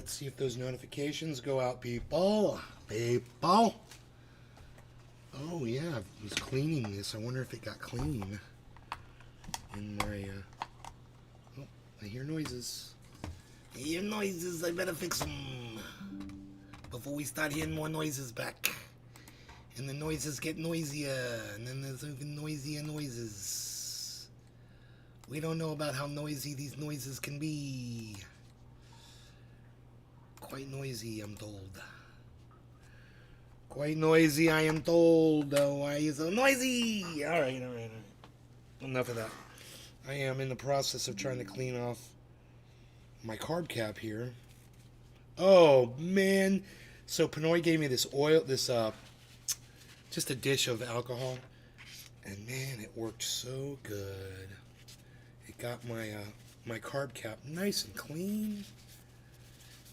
Let's see if those notifications go out, people. People. Oh, yeah, I was cleaning this. I wonder if it got clean in my... Oh, I hear noises. I hear noises. I better fix them before we start hearing more noises back. And the noises get noisier. And then there's even noisier noises. We don't know about how noisy these noises can be. Quite noisy, I'm told. Quite noisy, I am told. Oh, why are you so noisy? All right. Enough of that. I am in the process of trying to clean off my carb cap here. Oh, man. So Pinoy gave me this oil, just a dish of alcohol. And, man, it worked so good. It got my carb cap nice and clean.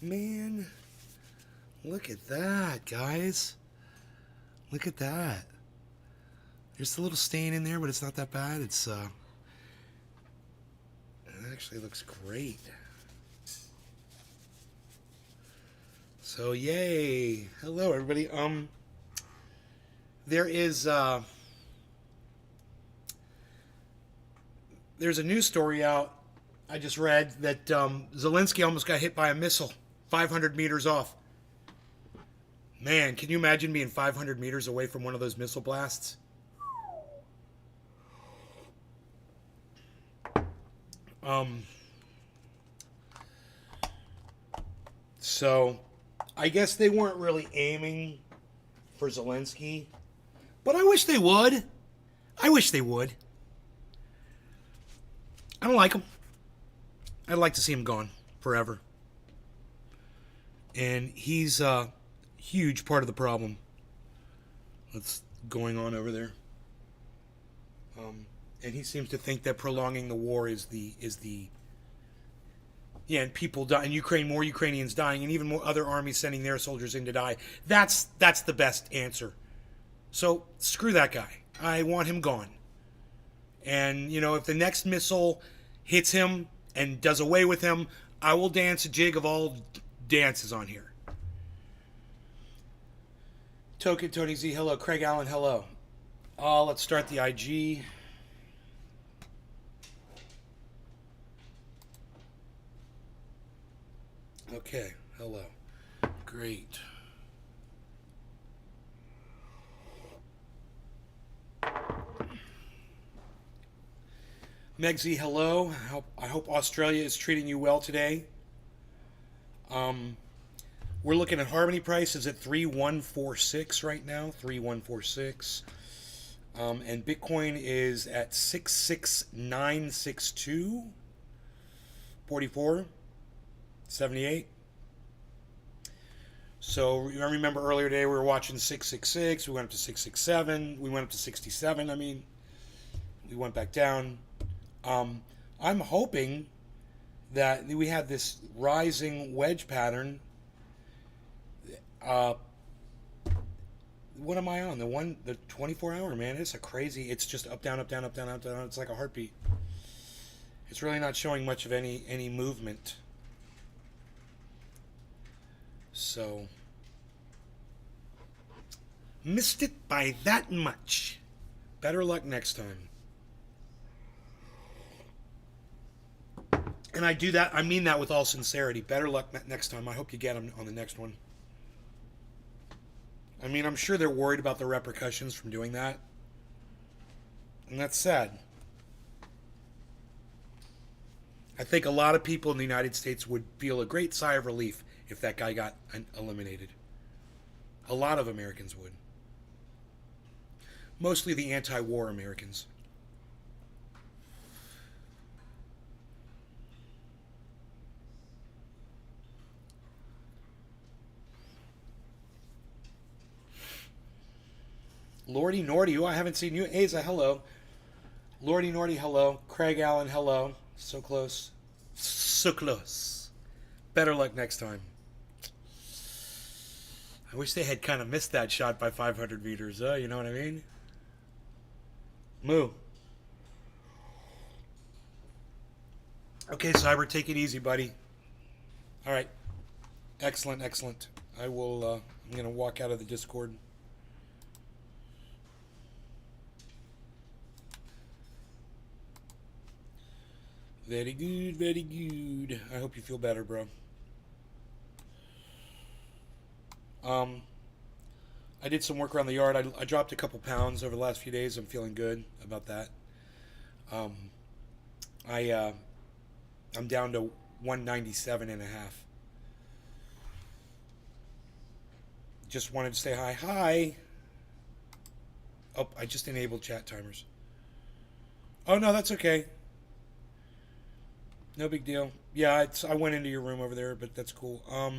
Man, look at that, guys. Look at that. There's a little stain in there, but it's not that bad. It actually looks great. So, yay. Hello, everybody. There's a news story out I just read that Zelensky almost got hit by a missile 500 meters off. Man, can you imagine being 500 meters away from one of those missile blasts? So, I guess they weren't really aiming for Zelensky, but I wish they would. I wish they would. I don't like him. I'd like to see him gone forever. And he's a huge part of the problem that's going on over there. And he seems to think that prolonging the war is the and people die in Ukraine, more Ukrainians dying, and even more other armies sending their soldiers in to die. That's the best answer. So screw that guy. I want him gone. And if the next missile hits him and does away with him, I will dance a jig of all dances on here. Token Tony Z, hello. Craig Allen, hello. Let's start the IG. Okay, hello. Great. Meg Z, hello. I hope Australia is treating you well today. We're looking at Harmony prices at 3146 right now, 3146. And Bitcoin is at 66962, 44, 78. So I remember earlier today we were watching 666. We went up to 667. We went up to 67. I mean, we went back down. I'm hoping that we have this rising wedge pattern. What am I on? The 24-hour, man. It's a crazy. It's just up, down, up, down, up, down, up, down. It's like a heartbeat. It's really not showing much of any movement. So, missed it by that much. Better luck next time. And I mean that with all sincerity. Better luck next time. I hope you get them on the next one. I mean, I'm sure they're worried about the repercussions from doing that. And that's sad. I think a lot of people in the United States would feel a great sigh of relief if that guy got eliminated. A lot of Americans would. Mostly the anti-war Americans. Lordy Nordy, I haven't seen you. Asa, hello. Lordy Nordy, hello. Craig Allen, hello. So close. So close. Better luck next time. I wish they had kind of missed that shot by 500 meters. You know what I mean? Moo. Okay, Cyber, take it easy, buddy. All right. Excellent, excellent. I will, I'm going to walk out of the Discord. Very good, very good. I hope you feel better, bro. I did some work around the yard. I dropped a couple pounds over the last few days. I'm feeling good about that. I'm down to 197 and a half. Just wanted to say hi. Hi. Oh, I just enabled chat timers. Oh, no, that's okay. No big deal. Yeah, I went into your room over there, but that's cool. Oh,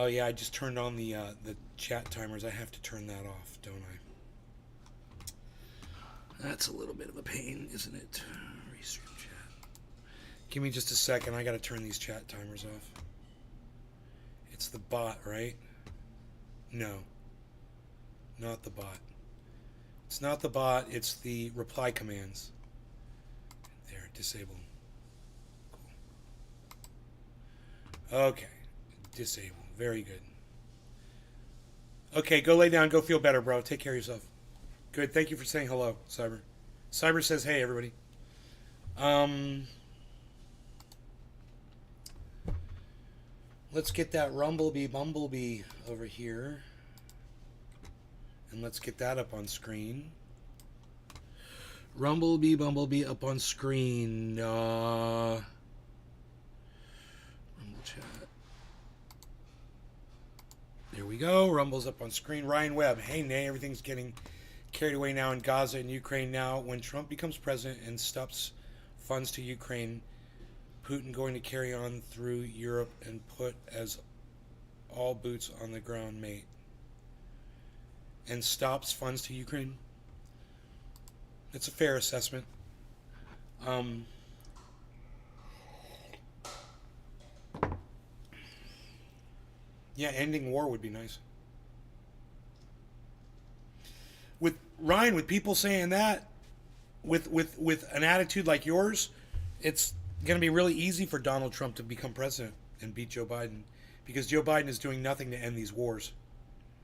yeah, I just turned on the chat timers. I have to turn that off, don't I? That's a little bit of a pain, isn't it? Restream chat. Give me just a second. I got to turn these chat timers off. It's the bot, right? No. Not the bot. It's not the bot. It's the reply commands. There, disable. Cool. Okay. Disable. Very good. Okay, go lay down. Go feel better, bro. Take care of yourself. Good. Thank you for saying hello, Cyber. Cyber says, hey, everybody. Let's get that Bumblebee over here. And let's get that up on screen. Bumblebee up on screen. Rumble chat. There we go. Rumble's up on screen. Ryan Webb. Hey, Nay, everything's getting carried away now in Gaza and Ukraine now. When Trump becomes president and stops funds to Ukraine, Putin going to carry on through Europe and put as all boots on the ground, mate. And stops funds to Ukraine. That's a fair assessment. Yeah, ending war would be nice. With Ryan, with people saying that, with an attitude like yours, it's going to be really easy for Donald Trump to become president and beat Joe Biden, because Joe Biden is doing nothing to end these wars.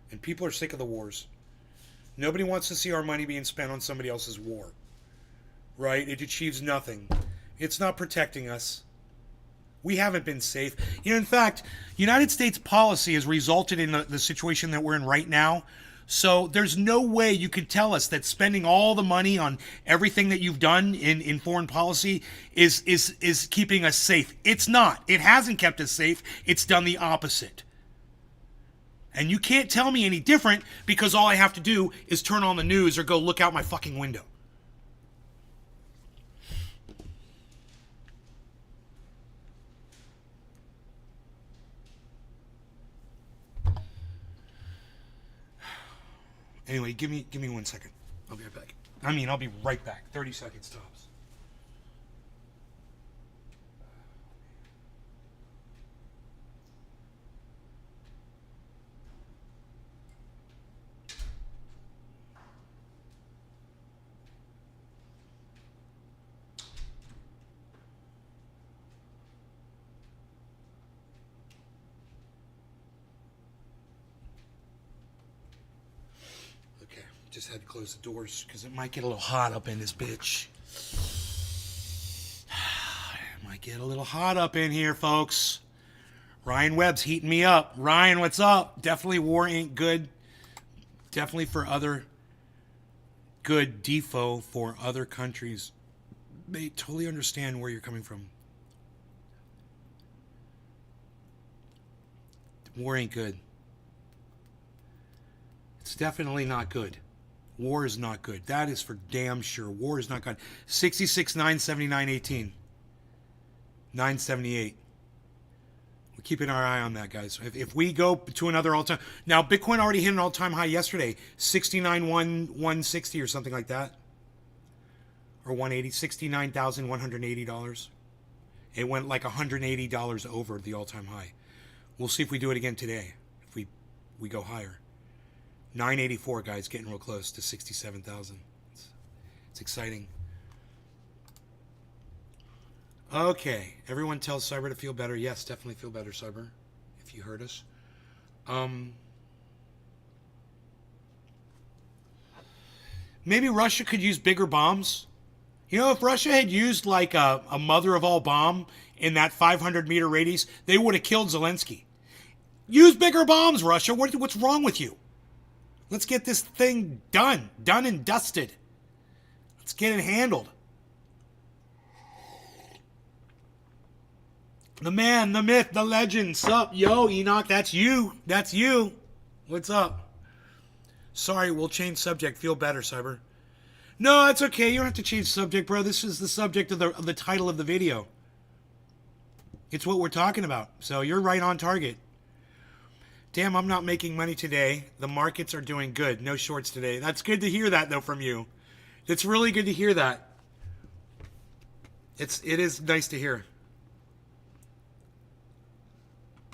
And people are sick of the wars. Nobody wants to see our money being spent on somebody else's war. Right? It achieves nothing. It's not protecting us. We haven't been safe. In fact, United States policy has resulted in the situation that we're in right now. So there's no way you could tell us that spending all the money on everything that you've done in foreign policy is keeping us safe. It's not. It hasn't kept us safe. It's done the opposite. And you can't tell me any different, because all I have to do is turn on the news or go look out my fucking window. Anyway, give me 1 second. I'll be right back. I'll be right back. 30 seconds tops. Just had to close the doors because it might get a little hot up in this bitch. It might get a little hot up in here, folks. Ryan Webb's heating me up. Ryan, what's up? Definitely war ain't good. Definitely for other good defo for other countries. They totally understand where you're coming from. War ain't good. It's definitely not good. War is not good. That is for damn sure. War is not good. 66, 979, 18. 978. We're keeping our eye on that, guys. If we go to another all-time... Now, Bitcoin already hit an all-time high yesterday. 160 or something like that. Or 180. $69,180. It went like $180 over the all-time high. We'll see if we do it again today. If we go higher. 984, guys, getting real close to 67,000. It's exciting. Okay. Everyone tells Cyber to feel better. Yes, definitely feel better, Cyber, if you heard us. Um, Maybe Russia could use bigger bombs. You know, if Russia had used like a mother of all bomb in that 500-meter radius, they would have killed Zelensky. Use bigger bombs, Russia. What's wrong with you? Let's get this thing done. Done and dusted. Let's get it handled. The man, the myth, the legend. Sup, yo, Enoch, that's you. That's you. What's up? Sorry, we'll change subject. Feel better, Cyber. No, that's okay. You don't have to change subject, bro. This is the subject of the title of the video. It's what we're talking about. So you're right on target. Damn, I'm not making money today. The markets are doing good. No shorts today. That's good to hear that, though, from you. It's really good to hear that. It is nice to hear.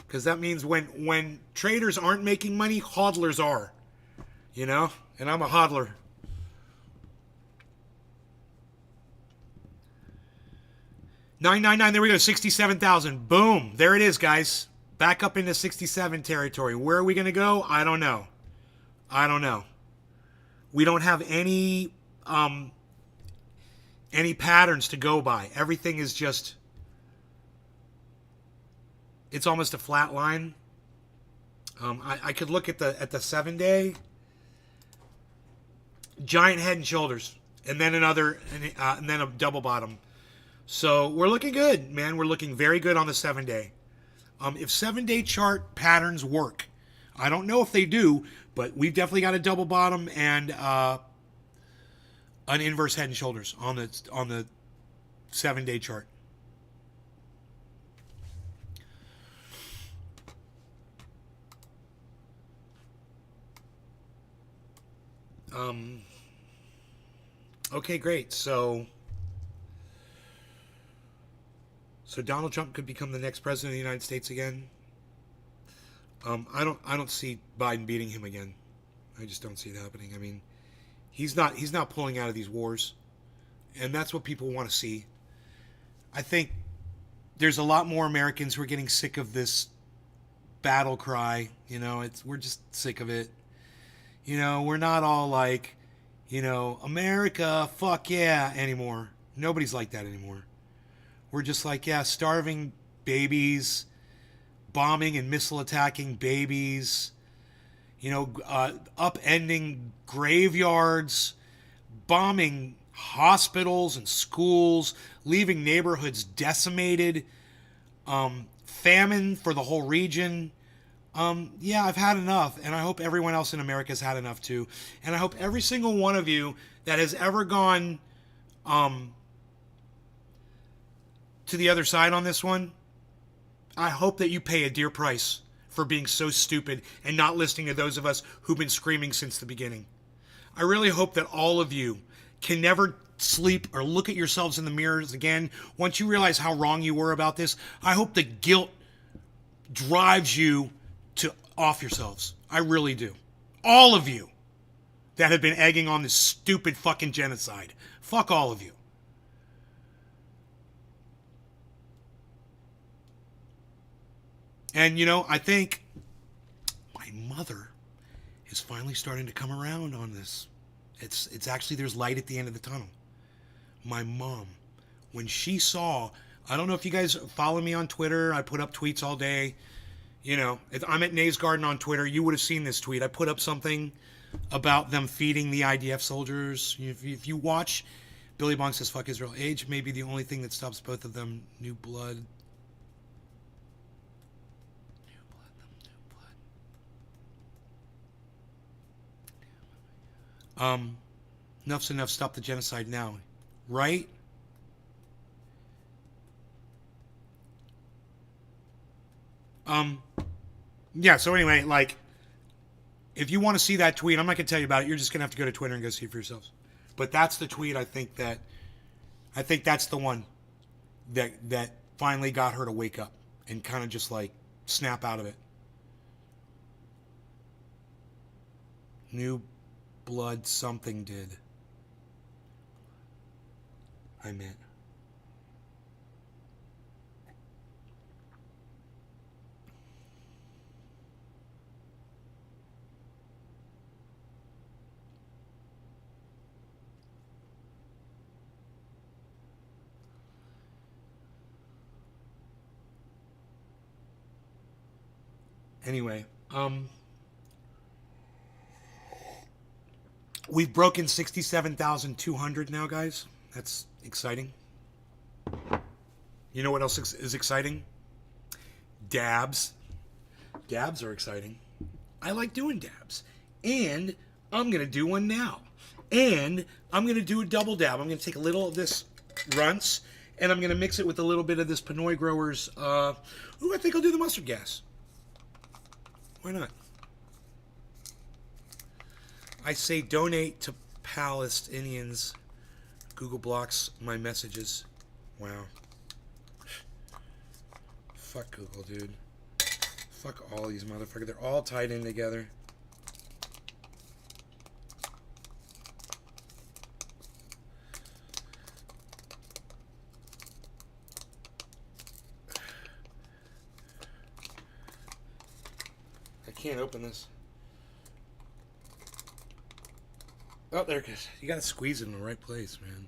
Because that means when traders aren't making money, hodlers are. You know? And I'm a hodler. $9.99, there we go, 67,000. Boom. There it is, guys. Back up into 67 territory. Where are we going to go? I don't know. I don't know. We don't have any patterns to go by. Everything is just, it's almost a flat line. I could look at the 7-day. Giant head and shoulders. And then another, and then a double bottom. So we're looking good, man. We're looking very good on the 7-day. If 7-day chart patterns work, I don't know if they do, but we've definitely got a double bottom and an inverse head and shoulders on the 7-day chart. Okay, great. So Donald Trump could become the next president of the United States again. I don't see Biden beating him again. I just don't see it happening. I mean, he's not pulling out of these wars, and that's what people want to see. I think there's a lot more Americans who are getting sick of this battle cry. You know, we're just sick of it. You know, we're not all like, you know, America, fuck yeah, anymore. Nobody's like that anymore. We're just like, yeah, starving babies, bombing and missile attacking babies, you know, upending graveyards, bombing hospitals and schools, leaving neighborhoods decimated, famine for the whole region. Yeah, I've had enough, and I hope everyone else in America has had enough too. And I hope every single one of you that has ever gone to the other side on this one, I hope that you pay a dear price for being so stupid and not listening to those of us who've been screaming since the beginning. I really hope that all of you can never sleep or look at yourselves in the mirrors again once you realize how wrong you were about this. I hope the guilt drives you to off yourselves. I really do. All of you that have been egging on this stupid fucking genocide. Fuck all of you. And, you know, I think my mother is finally starting to come around on this. It's actually, there's light at the end of the tunnel. My mom, when she saw, I don't know if you guys follow me on Twitter. I put up tweets all day. You know, I'm at Nay's Garden on Twitter. You would have seen this tweet. I put up something about them feeding the IDF soldiers. If you watch, Billy Bong says, fuck Israel. Age may be the only thing that stops both of them. New blood. Enough's enough. Stop the genocide now. Right? Yeah, so anyway, like, if you want to see that tweet, I'm not going to tell you about it. You're just going to have to go to Twitter and go see it for yourselves. But that's the tweet I think that's the one that finally got her to wake up and kind of just like snap out of it. New blood something did. I meant. Anyway, we've broken 67,200 now, guys. That's exciting. You know what else is exciting? Dabs. Dabs are exciting. I like doing dabs. And I'm going to do one now. And I'm going to do a double dab. I'm going to take a little of this Runts, and I'm going to mix it with a little bit of this Pinoy Growers. I think I'll do the mustard gas. Why not? I say donate to Palestinians. Google blocks my messages. Wow. Fuck Google, dude. Fuck all these motherfuckers. They're all tied in together. I can't open this. Oh, there it is. You gotta squeeze it in the right place, man.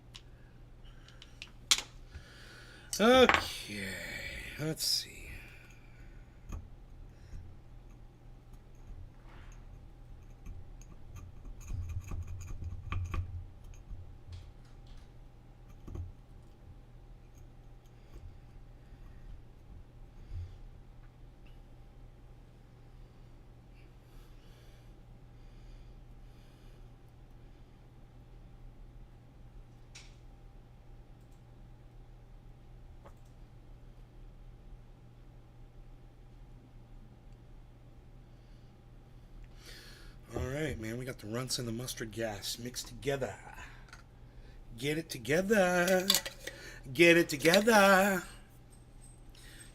Okay. Let's see. Alright, man, we got the Runts and the mustard gas mixed together. Get it together. Get it together.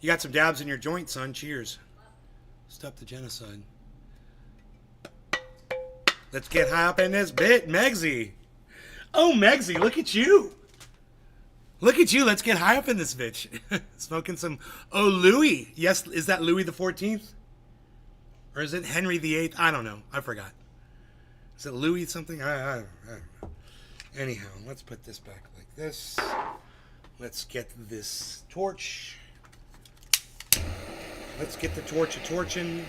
You got some dabs in your joint, son. Cheers. Stop the genocide. Let's get high up in this bit. Megsy. Oh, Megsy, look at you. Look at you. Let's get high up in this bitch. Smoking some... Oh, Louis. Yes, is that Louis the 14th? Or is it Henry VIII? I don't know. I forgot. Is it Louis something? I don't know. Anyhow, let's put this back like this. Let's get this torch. Let's get the torch a-torchin'.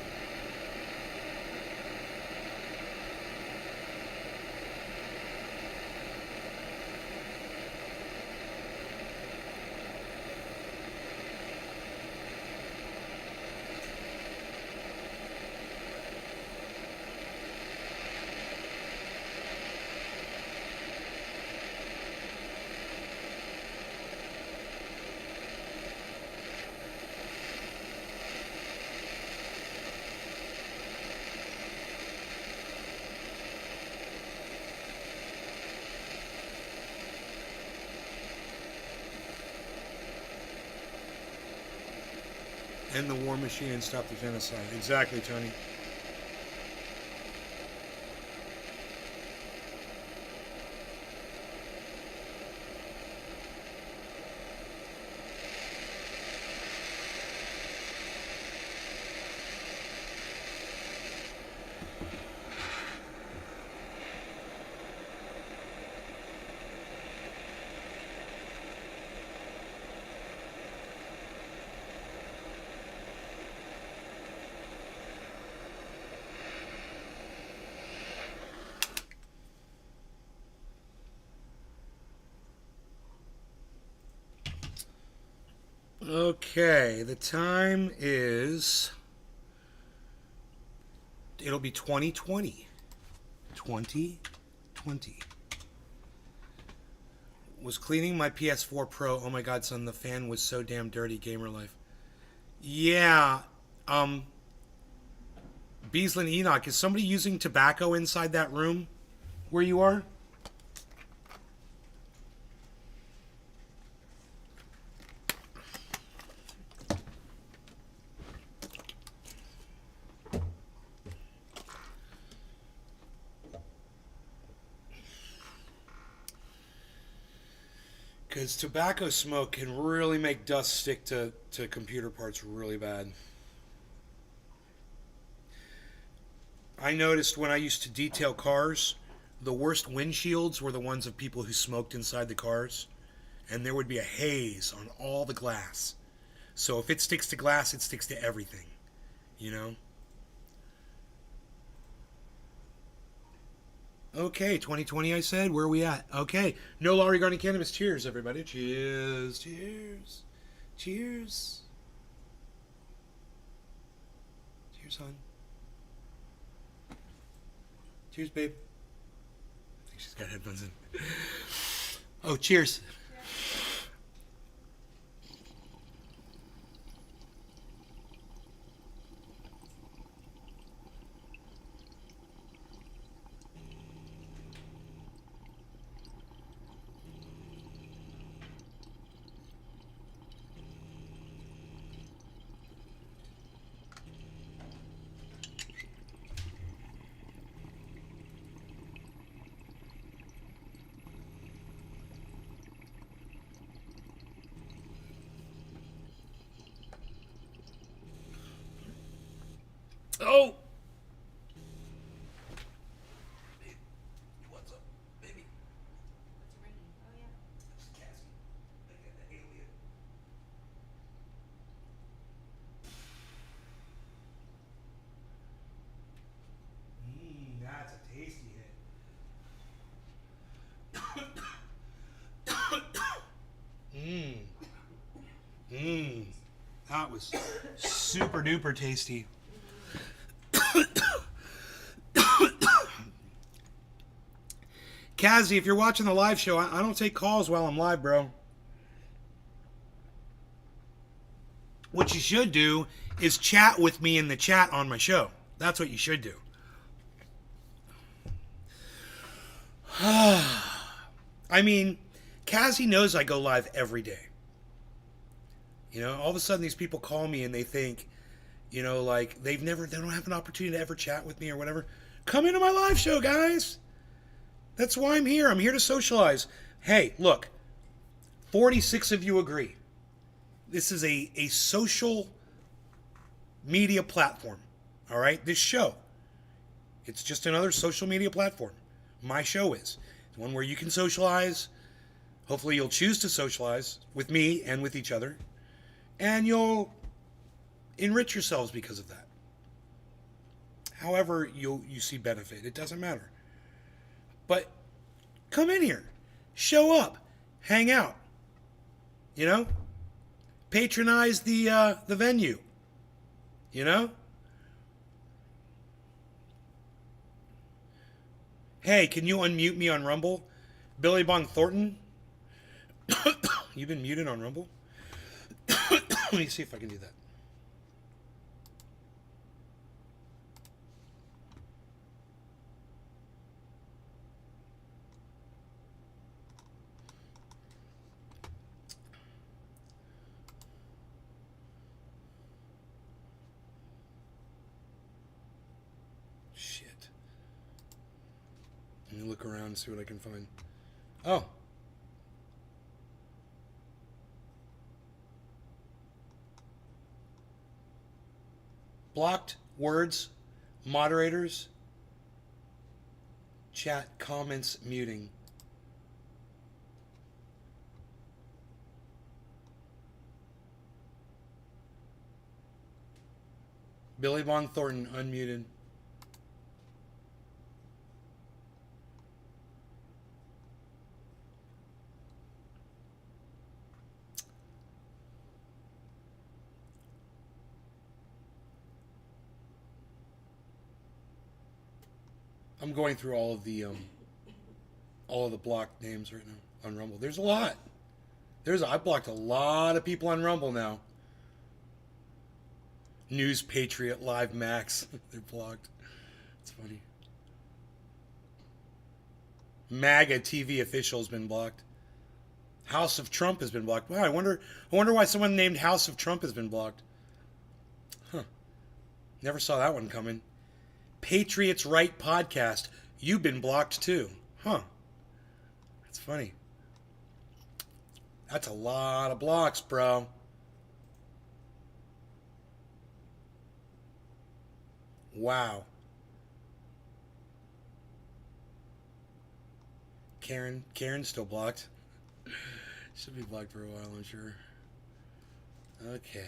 End the war machine and stop the genocide. Exactly, Tony. Okay, the time is... It'll be 2020. 2020. Was cleaning my PS4 Pro. Oh my god, son, the fan was so damn dirty, gamer life. Yeah, Beaslin Enoch, is somebody using tobacco inside that room where you are? Because tobacco smoke can really make dust stick to computer parts really bad. I noticed when I used to detail cars, the worst windshields were the ones of people who smoked inside the cars. And there would be a haze on all the glass. So if it sticks to glass, it sticks to everything. You know? Okay, 2020 I said. Where are we at? Okay. No law regarding cannabis. Cheers, everybody. Cheers. Cheers. Cheers. Cheers, hon. Cheers, babe. I think she's got headphones in. Oh, cheers. Oh! What's up, baby? It's ringing. Oh, yeah. It's Cassie. Look at the alien. That's a tasty hit. That was super duper tasty. Kazzy, if you're watching the live show, I don't take calls while I'm live, bro. What you should do is chat with me in the chat on my show. That's what you should do. I mean, Kazzy knows I go live every day. You know, all of a sudden these people call me and they think, you know, like they don't have an opportunity to ever chat with me or whatever. Come into my live show, guys. That's why I'm here. I'm here to socialize. Hey, look, 46 of you agree. This is a social media platform. All right? This show. It's just another social media platform. My show is. It's one where you can socialize. Hopefully you'll choose to socialize with me and with each other. And you'll enrich yourselves because of that. However you see benefit. It doesn't matter. But come in here. Show up. Hang out. You know? Patronize the venue. You know? Hey, can you unmute me on Rumble? Billy Bong Thornton? You've been muted on Rumble? Let me see if I can do that. Shit. Let me look around and see what I can find. Oh. Blocked words, moderators, chat, comments, muting. Billy Bong Thornton, unmuted. I'm going through all of the blocked names right now on Rumble. There's a lot. I blocked a lot of people on Rumble now. News Patriot, Live Max, they're blocked. It's funny. MAGA TV official has been blocked. House of Trump has been blocked. Wow, I wonder why someone named House of Trump has been blocked. Huh. Never saw that one coming. Patriots Right podcast. You've been blocked too. Huh. That's funny. That's a lot of blocks, bro. Wow. Karen's still blocked. Should be blocked for a while, I'm sure. Okay.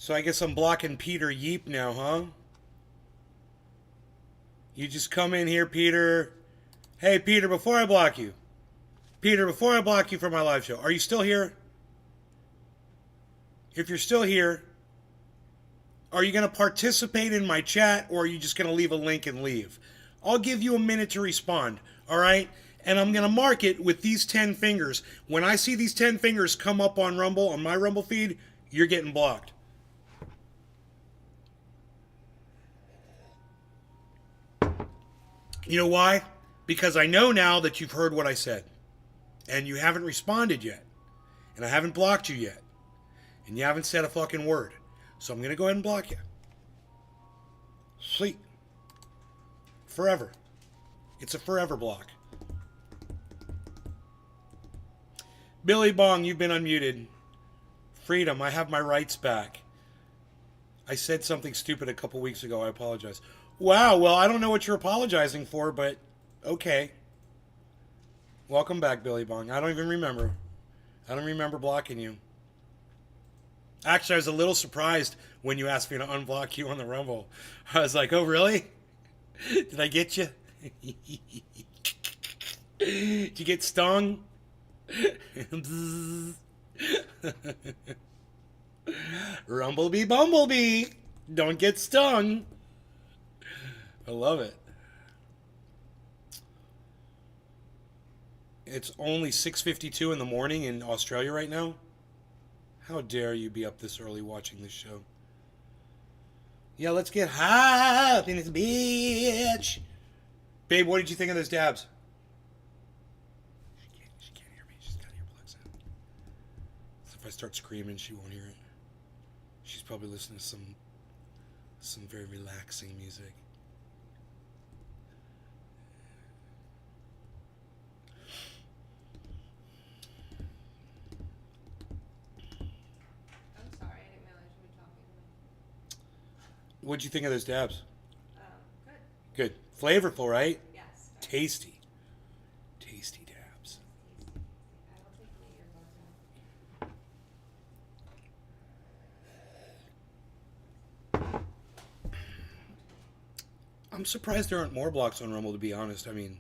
So I guess I'm blocking Peter Yeep now, huh? You just come in here, Peter. Hey, Peter, before I block you. Peter, before I block you from my live show, are you still here? If you're still here, are you going to participate in my chat, or are you just going to leave a link and leave? I'll give you a minute to respond, all right? And I'm going to mark it with these 10 fingers. When I see these 10 fingers come up on Rumble, on my Rumble feed, you're getting blocked. You know why? Because I know now that you've heard what I said. And you haven't responded yet. And I haven't blocked you yet. And you haven't said a fucking word. So I'm going to go ahead and block you. Sweet. Forever. It's a forever block. Billy Bong, you've been unmuted. Freedom, I have my rights back. I said something stupid a couple weeks ago. I apologize. Wow, well, I don't know what you're apologizing for, but okay. Welcome back, Billy Bong. I don't even remember. I don't remember blocking you. Actually, I was a little surprised when you asked me to unblock you on the Rumble. I was like, oh, really? Did I get you? Did you get stung? Rumblebee Bumblebee. Don't get stung. I love it. It's only 6:52 in the morning in Australia right now. How dare you be up this early watching this show? Yeah, let's get high up in this bitch. Babe, what did you think of those dabs? She can't hear me. She's got earplugs in. So if I start screaming, she won't hear it. She's probably listening to some very relaxing music. I'm sorry, I didn't realize you were talking to me. What'd you think of those dabs? Good. Good. Flavorful, right? Yes. Tasty. Tasty dabs. I don't think the earbuds out. I'm surprised there aren't more blocks on Rumble, to be honest. I mean,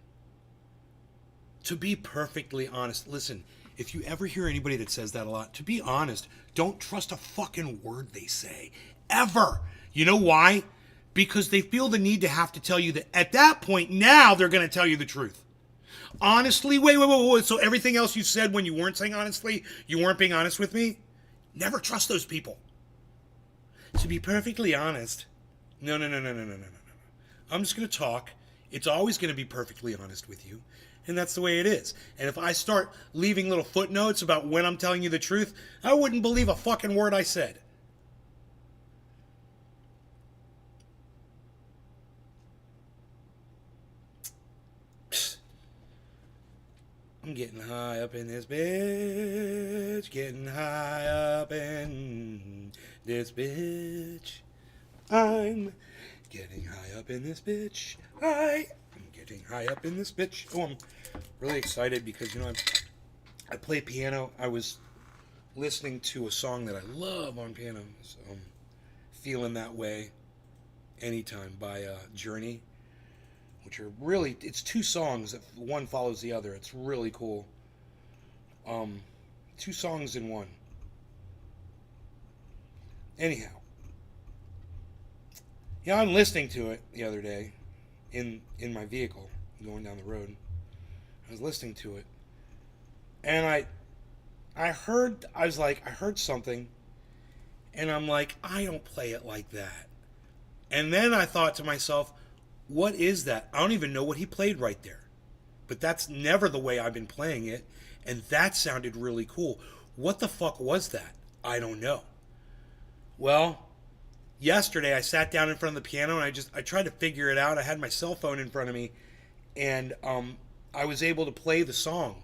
to be perfectly honest, listen, if you ever hear anybody that says that a lot, to be honest, don't trust a fucking word they say. Ever. You know why? Because they feel the need to have to tell you that at that point, now they're going to tell you the truth. Honestly, wait. So everything else you said when you weren't saying honestly, you weren't being honest with me? Never trust those people. To be perfectly honest, no. I'm just going to talk. It's always going to be perfectly honest with you. And that's the way it is. And if I start leaving little footnotes about when I'm telling you the truth, I wouldn't believe a fucking word I said. I'm getting high up in this bitch. Getting high up in this bitch. I'm getting high up in this bitch. I'm getting high up in this bitch. Oh, I'm really excited because, you know, I play piano. I was listening to a song that I love on piano. So I'm feeling that way anytime by Journey, which are really, it's two songs that one follows the other. It's really cool. Two songs in one. Anyhow. Yeah, I'm listening to it the other day in my vehicle going down the road. I was listening to it, and I heard something, and I'm like, I don't play it like that. And then I thought to myself, what is that? I don't even know what he played right there. But that's never the way I've been playing it, and that sounded really cool. What the fuck was that? I don't know. Well, yesterday I sat down in front of the piano and I tried to figure it out. I had my cell phone in front of me, and I was able to play the song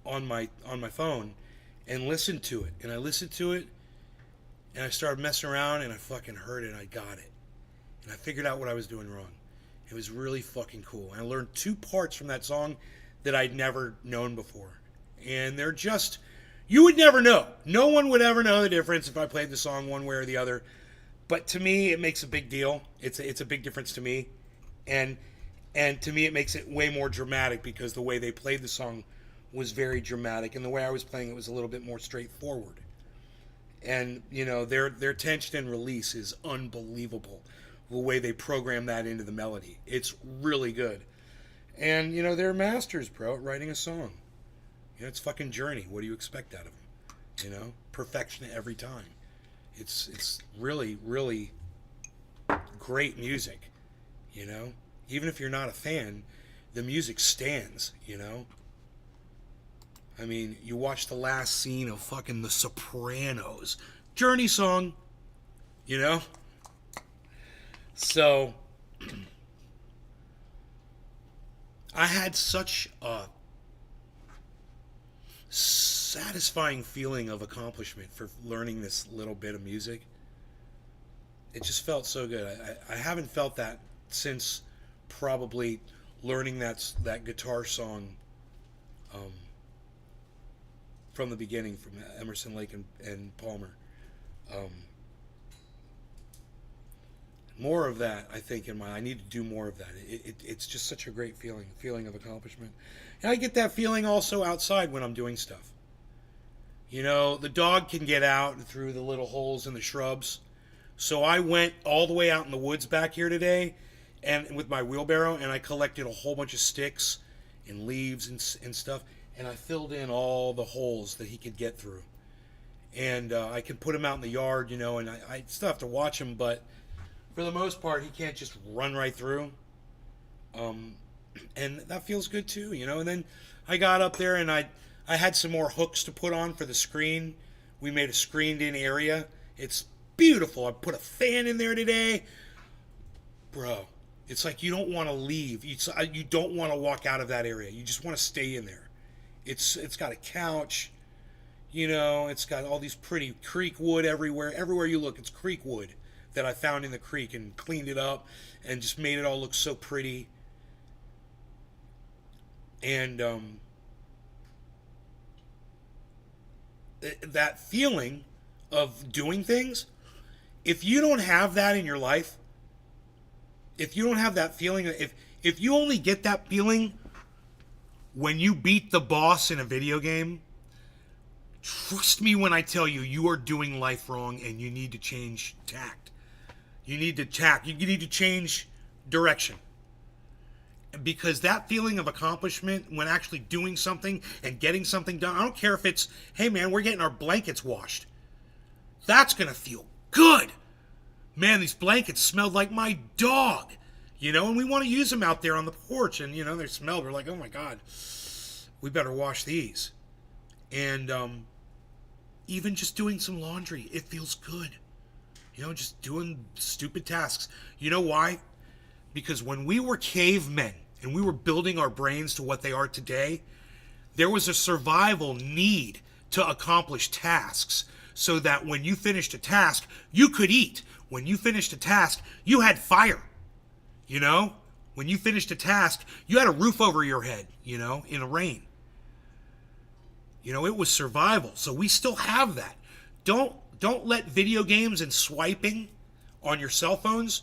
on my phone and listen to it. And I listened to it, and I started messing around, and I fucking heard it, and I got it. And I figured out what I was doing wrong. It was really fucking cool. I learned two parts from that song that I'd never known before. And they're just, You would never know. No one would ever know the difference if I played the song one way or the other. But to me, it makes a big deal. It's a big difference to me, and to me, it makes it way more dramatic because the way they played the song was very dramatic, and the way I was playing it was a little bit more straightforward. And their tension and release is unbelievable. The way they program that into the melody, it's really good. And they're masters, bro, at writing a song. It's fucking Journey. What do you expect out of them? Perfection every time. It's really, really great music. Even if you're not a fan, the music stands. I mean, you watch the last scene of fucking The Sopranos, Journey song. So I had such a satisfying feeling of accomplishment for learning this little bit of music. It just felt so good. I haven't felt that since probably learning that guitar song from the beginning, from Emerson, Lake and Palmer. More of that, I think, I need to do more of that. It's just such a great feeling of accomplishment. And I get that feeling also outside when I'm doing stuff. The dog can get out through the little holes in the shrubs. So I went all the way out in the woods back here today, and with my wheelbarrow, and I collected a whole bunch of sticks and leaves and stuff, and I filled in all the holes that he could get through. And I can put him out in the yard, and I still have to watch him, but for the most part, he can't just run right through. And that feels good too, And then I got up there and I had some more hooks to put on for the screen. We made a screened-in area. It's beautiful. I put a fan in there today, bro. It's like you don't want to leave. You don't want to walk out of that area. You just want to stay in there. It's got a couch. It's got all these pretty creek wood everywhere. Everywhere you look, it's creek wood that I found in the creek and cleaned it up and just made it all look so pretty. And that feeling of doing things, if you don't have that in your life, if you don't have that feeling, if you only get that feeling when you beat the boss in a video game, trust me when I tell you, you are doing life wrong and you need to change tact. You need to change direction. Because that feeling of accomplishment when actually doing something and getting something done, I don't care if it's, hey man, we're getting our blankets washed. That's going to feel good. Man, these blankets smelled like my dog. And we want to use them out there on the porch. And, they smelled. We're like, oh my God, we better wash these. And even just doing some laundry, it feels good. Just doing stupid tasks. You know why? Because when we were cavemen and we were building our brains to what they are today, there was a survival need to accomplish tasks so that when you finished a task, you could eat. When you finished a task, you had fire. When you finished a task, you had a roof over your head, in the rain. It was survival. So we still have that. Don't let video games and swiping on your cell phones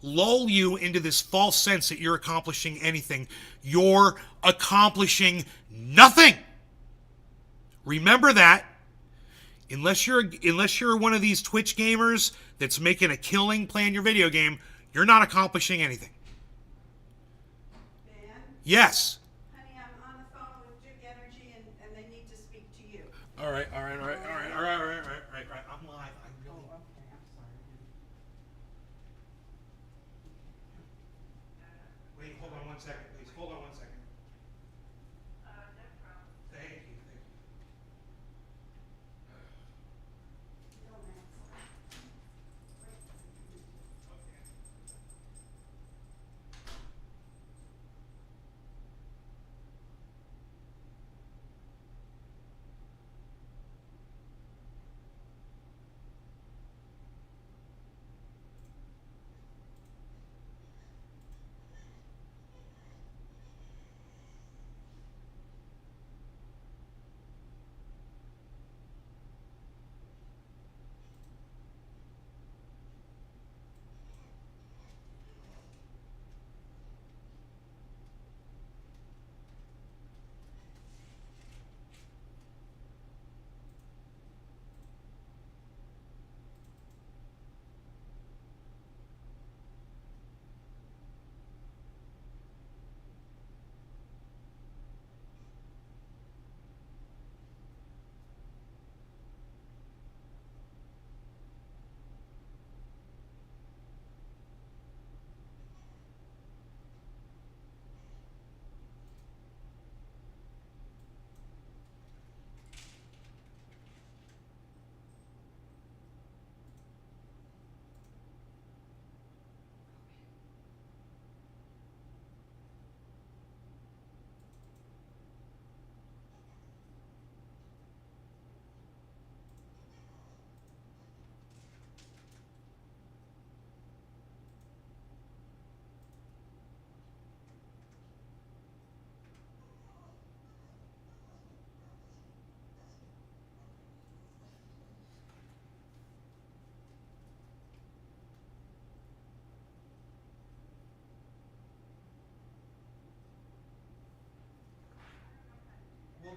lull you into this false sense that you're accomplishing anything. You're accomplishing nothing. Remember that. Unless you're one of these Twitch gamers that's making a killing playing your video game, you're not accomplishing anything. Man? Yes. Honey, I'm on the phone with Duke Energy and they need to speak to you. All right. I'm live. Oh, okay, I'm sorry. Wait, hold on one second, please. Hold on one second. Thank you. Don't answer.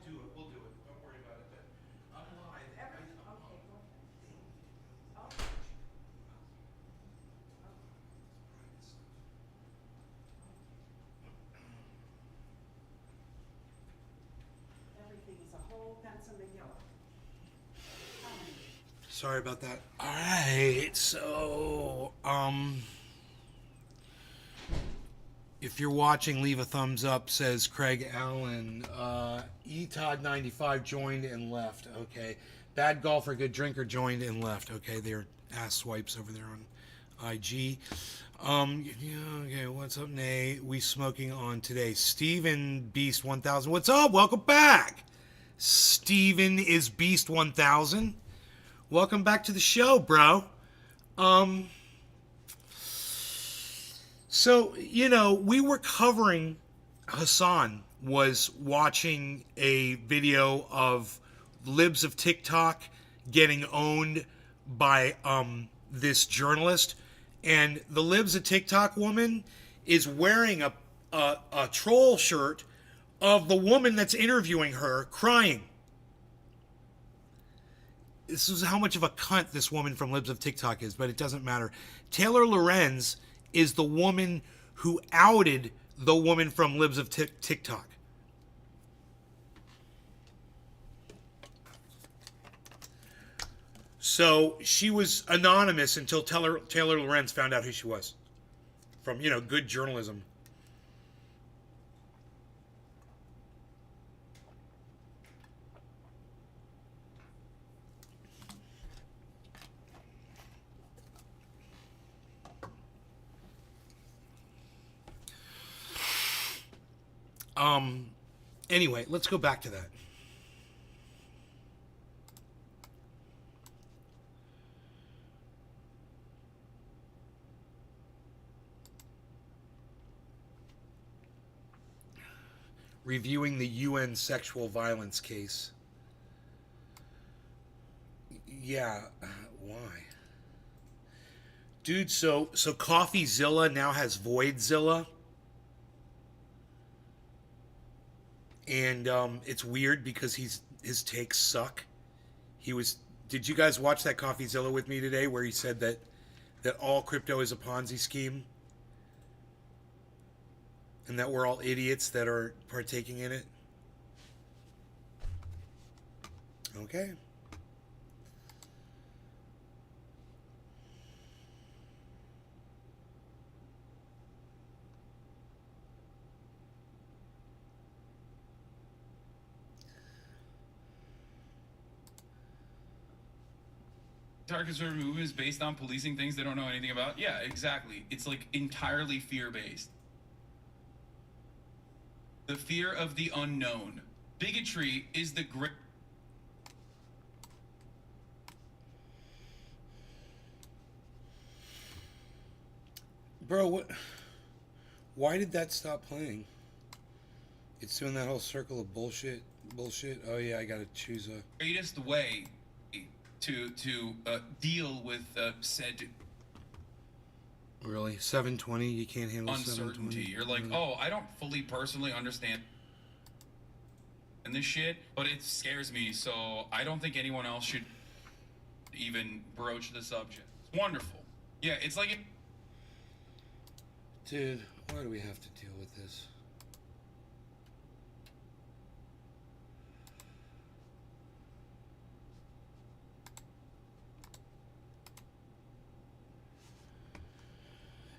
do it. We'll do it. Don't worry about it. But I'm live. Okay, I'm go ahead. Oh. Everything is a whole pencil and yellow. Sorry about that. All right, so if you're watching, leave a thumbs up. Says Craig Allen. ETOD95 joined and left. Okay, bad golfer, good drinker joined and left. Okay, they're ass swipes over there on IG. Yeah, okay, what's up, Nay? We smoking on today. Steven Beast 1000. What's up? Welcome back. Steven is Beast 1000. Welcome back to the show, bro. So, you know, we were covering, Hassan was watching a video of libs of TikTok getting owned by this journalist, and the libs of TikTok woman is wearing a troll shirt of the woman that's interviewing her crying. This is how much of a cunt this woman from Libs of TikTok is, but it doesn't matter. Taylor Lorenz is the woman who outed the woman from Libs of TikTok. So she was anonymous until Taylor Lorenz found out who she was. From, you know, good journalism. Anyway, let's go back to that. Reviewing the UN sexual violence case. Yeah, why? Dude, so CoffeeZilla now has Voidzilla. And it's weird because his takes suck. Did you guys watch that CoffeeZilla with me today where he said that all crypto is a Ponzi scheme? And that we're all idiots that are partaking in it? Okay. Entire conservative movement is based on policing things they don't know anything about. Yeah, exactly. It's like entirely fear-based. The fear of the unknown. Bigotry is the great. Bro, what? Why did that stop playing? It's doing that whole circle of bullshit. Oh yeah, I gotta choose a. Greatest way to deal with said Really? 720? You can't handle uncertainty. 720? You're like, oh, I don't fully personally understand this shit, but it scares me, so I don't think anyone else should even broach the subject. It's wonderful. Yeah, it's like Dude, why do we have to deal with this?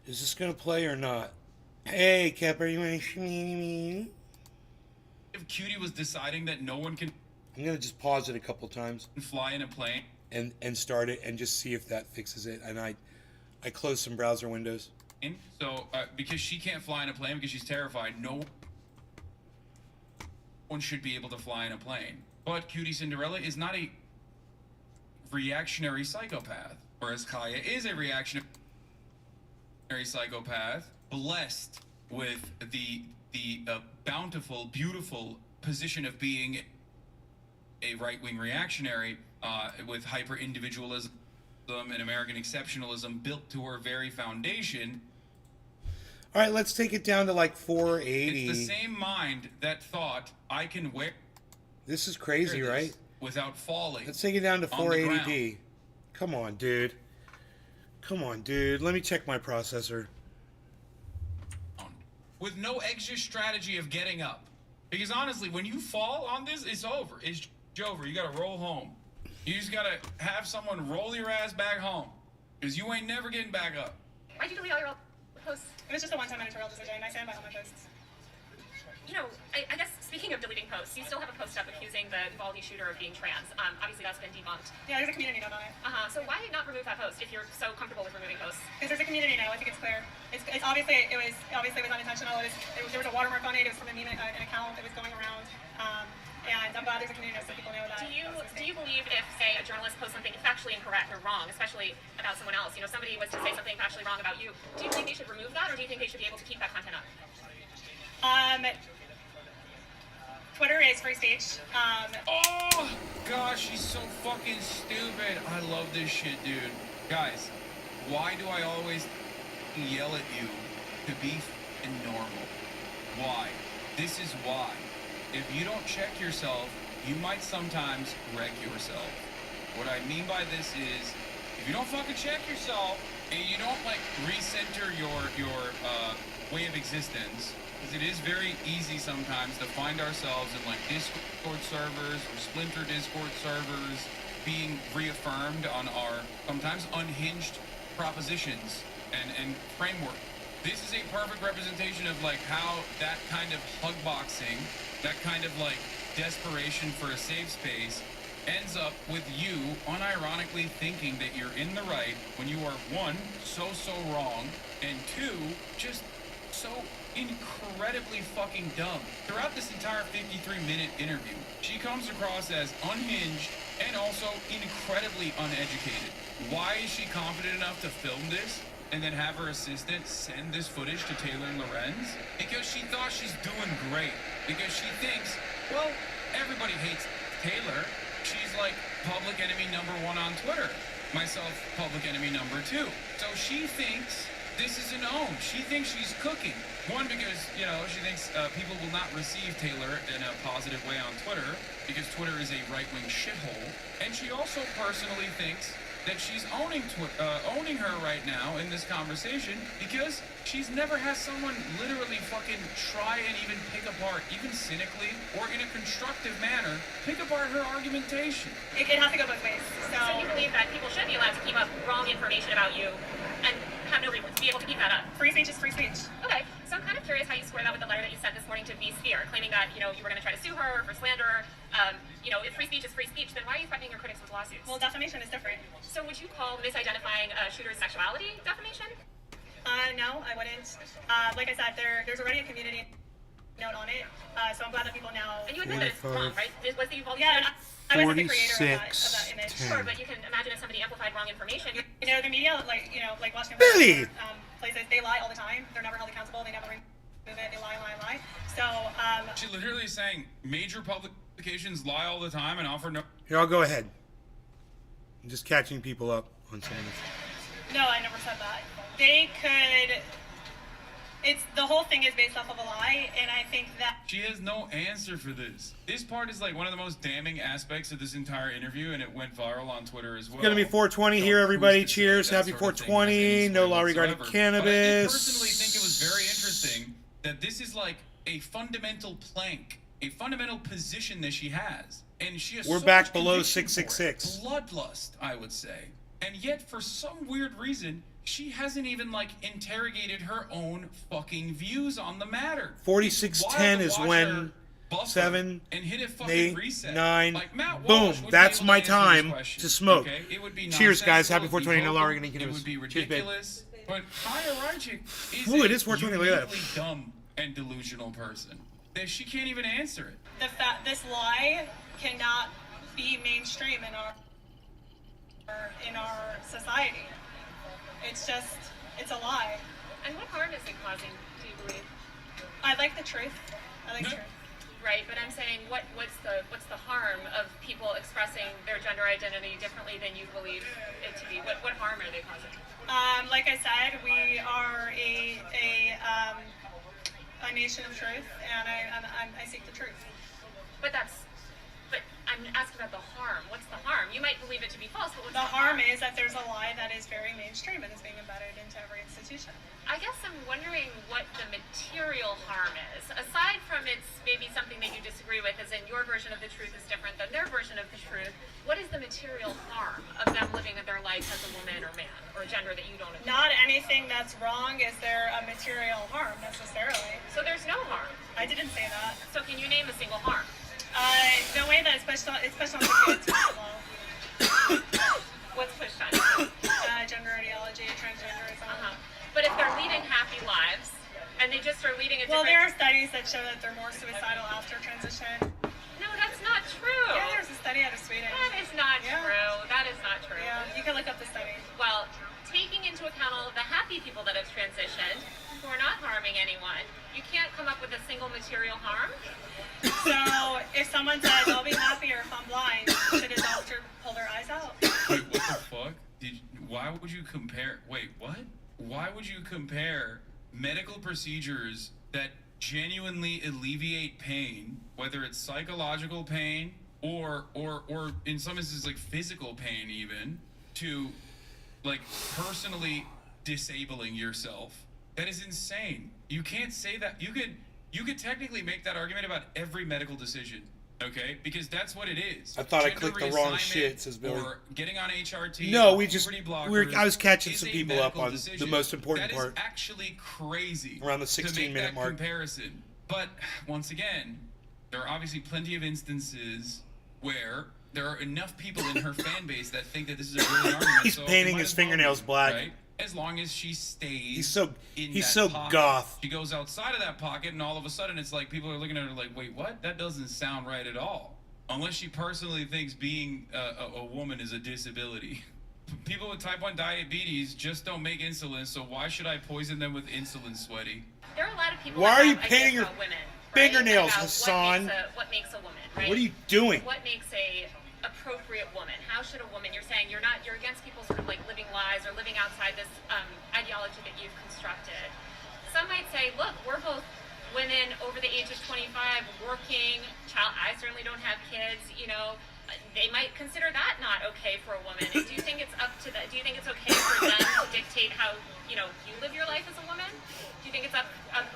Is this gonna play or not? Hey, Kepper, you want to? if Cutie was deciding that no one can I'm gonna just pause it a couple times fly in a plane and start it and just see if that fixes it. And I close some browser windows. so because she can't fly in a plane because she's terrified, no one should be able to fly in a plane. But Cutie Cinderella is not a reactionary psychopath, whereas Kaya is a reactionary psychopath, blessed with the bountiful, beautiful position of being a right-wing reactionary with hyper-individualism and American exceptionalism built to her very foundation. All right, let's take it down to like 480. It's the same mind that thought I can wear This is crazy, right? Without falling. Let's take it down to on the 480p. Come on, dude. Come on, dude. Let me check my processor. With no extra strategy of getting up. Because honestly, when you fall on this, it's over. It's over. You gotta roll home. You just gotta have someone roll your ass back home. Because you ain't never getting back up. Why'd you delete all your old posts? It was just a one-time editorial decision. I stand by all my posts. You know, I guess speaking of deleting posts, you still have a post up accusing the Uvalde shooter of being trans. Obviously that's been debunked. Yeah, there's a community note on it. So why not remove that post if you're so comfortable with removing posts? Because there's a community note. I think it's clear. It's obviously it was unintentional. There was a watermark on it. It was from a meme an account that was going around. And I'm glad there's a community note so people know that. Do you believe if, say, a journalist posts something factually incorrect or wrong, especially about someone else, you know, somebody was to say something factually wrong about you, do you think they should remove that, or do you think they should be able to keep that content up? Twitter is free speech. Oh, gosh, she's so fucking stupid. I love this shit, dude. Guys, why do I always yell at you to be f***ing normal? Why? This is why. If you don't check yourself, you might sometimes wreck yourself. What I mean by this is, if you don't fucking check yourself, and you don't, like, recenter your way of existence, because it is very easy sometimes to find ourselves in, like, Discord servers or Splinter Discord servers being reaffirmed on our sometimes unhinged propositions and framework. This is a perfect representation of, like, how that kind of hug boxing, that kind of, like, desperation for a safe space ends up with you unironically thinking that you're in the right when you are, one, so wrong, and two, just so incredibly fucking dumb. Throughout this entire 53-minute interview, she comes across as unhinged and also incredibly uneducated. Why is she confident enough to film this and then have her assistant send this footage to Taylor and Lorenz? Because she thought she's doing great. Because she thinks, well, everybody hates Taylor. She's like public enemy #1 on Twitter. Myself, public enemy #2. So she thinks this is a known. She thinks she's cooking. One, because, you know, she thinks people will not receive Taylor in a positive way on Twitter because Twitter is a right-wing shithole. And she also personally thinks that she's owning her right now in this conversation because she's never had someone literally fucking try and even pick apart, even cynically or in a constructive manner, pick apart her argumentation. It has to go both ways. So you believe that people should be allowed to keep up wrong information about you and have no recourse, be able to keep that up? Free speech is free speech. Okay, so I'm kind of curious how you square that with the letter that you sent this morning to V-Sphere, claiming that, you know, you were going to try to sue her for slander. You know, if free speech is free speech, then why are you threatening your critics with lawsuits? Well, defamation is different. So would you call misidentifying a shooter's sexuality defamation? No, I wouldn't. Like I said, there's already a community note on it, so I'm glad that people now... And you admit that it's wrong, right? Was the Uvalde Yeah, shooter... I was the creator of that image. 46:10. Sure, but you can imagine if somebody amplified wrong information. You know, the media, like Washington Billy! places, they lie all the time. They're never held accountable. They never remove it. They lie. So, She's literally saying major publications lie all the time and offer no... Here, I'll go ahead. I'm just catching people up on some of this. no, I never said that. They could... the whole thing is based off of a lie, and I think that... She has no answer for this. This part is like one of the most damning aspects of this entire interview, and it went viral on Twitter as well. It's gonna be 420 here, everybody. Cheers. Happy 420. No law regarding cannabis. But I did personally think it was very interesting that this is like a fundamental plank, a fundamental position that she has. And she has We're so back much below conviction for it. 666. Bloodlust, I would say. And yet, for some weird reason, she hasn't even, like, interrogated her own fucking views on the matter. 46:10 is when 7, and hit a fucking 8, reset. 9, Like, Matt boom. Walsh would be That's able my to answer this time question, to smoke. okay? It would be Cheers, guys. Happy nonsensical, 420. No law it'd be regarding broken, cannabis. It would be Cheers, babe. ridiculous. But Kaya Rajik is Ooh, a it is 420. Look at that. uniquely dumb and delusional person. That she can't even answer it. this lie cannot be mainstream in our society. It's a lie. And what harm is it causing, do you believe? I like the truth. I like truth. Right, but I'm saying, what's the harm of people expressing their gender identity differently than you believe it to be? What harm are they causing? Like I said, we are a nation of truth, and I seek the truth. But that's I'm asking about the harm. What's the harm? You might believe it to be false, but what's The harm is that there's a lie that is very mainstream and is being embedded into every institution. I guess I'm wondering what the material harm is. Aside from it's maybe something that you disagree with, as in your version of the truth is different than their version of the truth, what is the material harm of them living their life as a woman or man, or gender that you don't agree with? Not anything that's wrong is there a material harm necessarily. So there's no harm. I didn't say that. So can you name a single harm? The way that it's pushed on the kids, first of all. What's pushed on you? Gender ideology, transgenderism. But if they're leading happy lives, and they just are leading a Well, different... there are studies that show that they're more suicidal after transition. No, that's not true. Yeah, there's a study out of Sweden. That is not Yeah. true. That is not true. Yeah, you can look up the study. Well, taking into account all of the happy people that have transitioned, who are not harming anyone, you can't come up with a single material harm. So, if someone says, I'll be happier if I'm blind, should a doctor pull their eyes out? Wait, what the fuck? Why would you compare? Wait, what? Why would you compare medical procedures that genuinely alleviate pain, whether it's psychological pain or in some instances like physical pain even, to like personally disabling yourself? That is insane. You can't say that. You could technically make that argument about every medical decision, okay? Because that's what it is. I thought I Gender clicked the wrong reassignment shit, says Billy. Or getting on HRT. No, or we just puberty blockers I was catching is some a people up medical on decision. the most important That part. is actually crazy. Around the to make 16-minute that mark. comparison. But once again, there are obviously plenty of instances where there are enough people in her fan base that think that this is a brilliant argument. He's so it painting might his as well fingernails be, black. Right? As long as she stays He's that so pocket. goth. She goes outside of that pocket and all of a sudden it's like people are looking at her like, wait, what? That doesn't sound right at all. Unless she personally thinks being a woman is a disability. People with type 1 diabetes just don't make insulin, so why should I poison them with insulin, sweaty? There are a lot of people Why that are you have painting ideas your about women, fingernails, about Hassan? What makes a woman, right? What are you doing? What makes a appropriate woman? How should a woman? You're saying you're against people sort of like living lives or living outside this ideology that you've constructed. Some might say, look, we're both women over the age of 25, working. I certainly don't have kids. You know, they might consider that not okay for a woman. And do you think it's up to that? Do you think it's okay for them to dictate how you live your life as a woman? Do you think it's up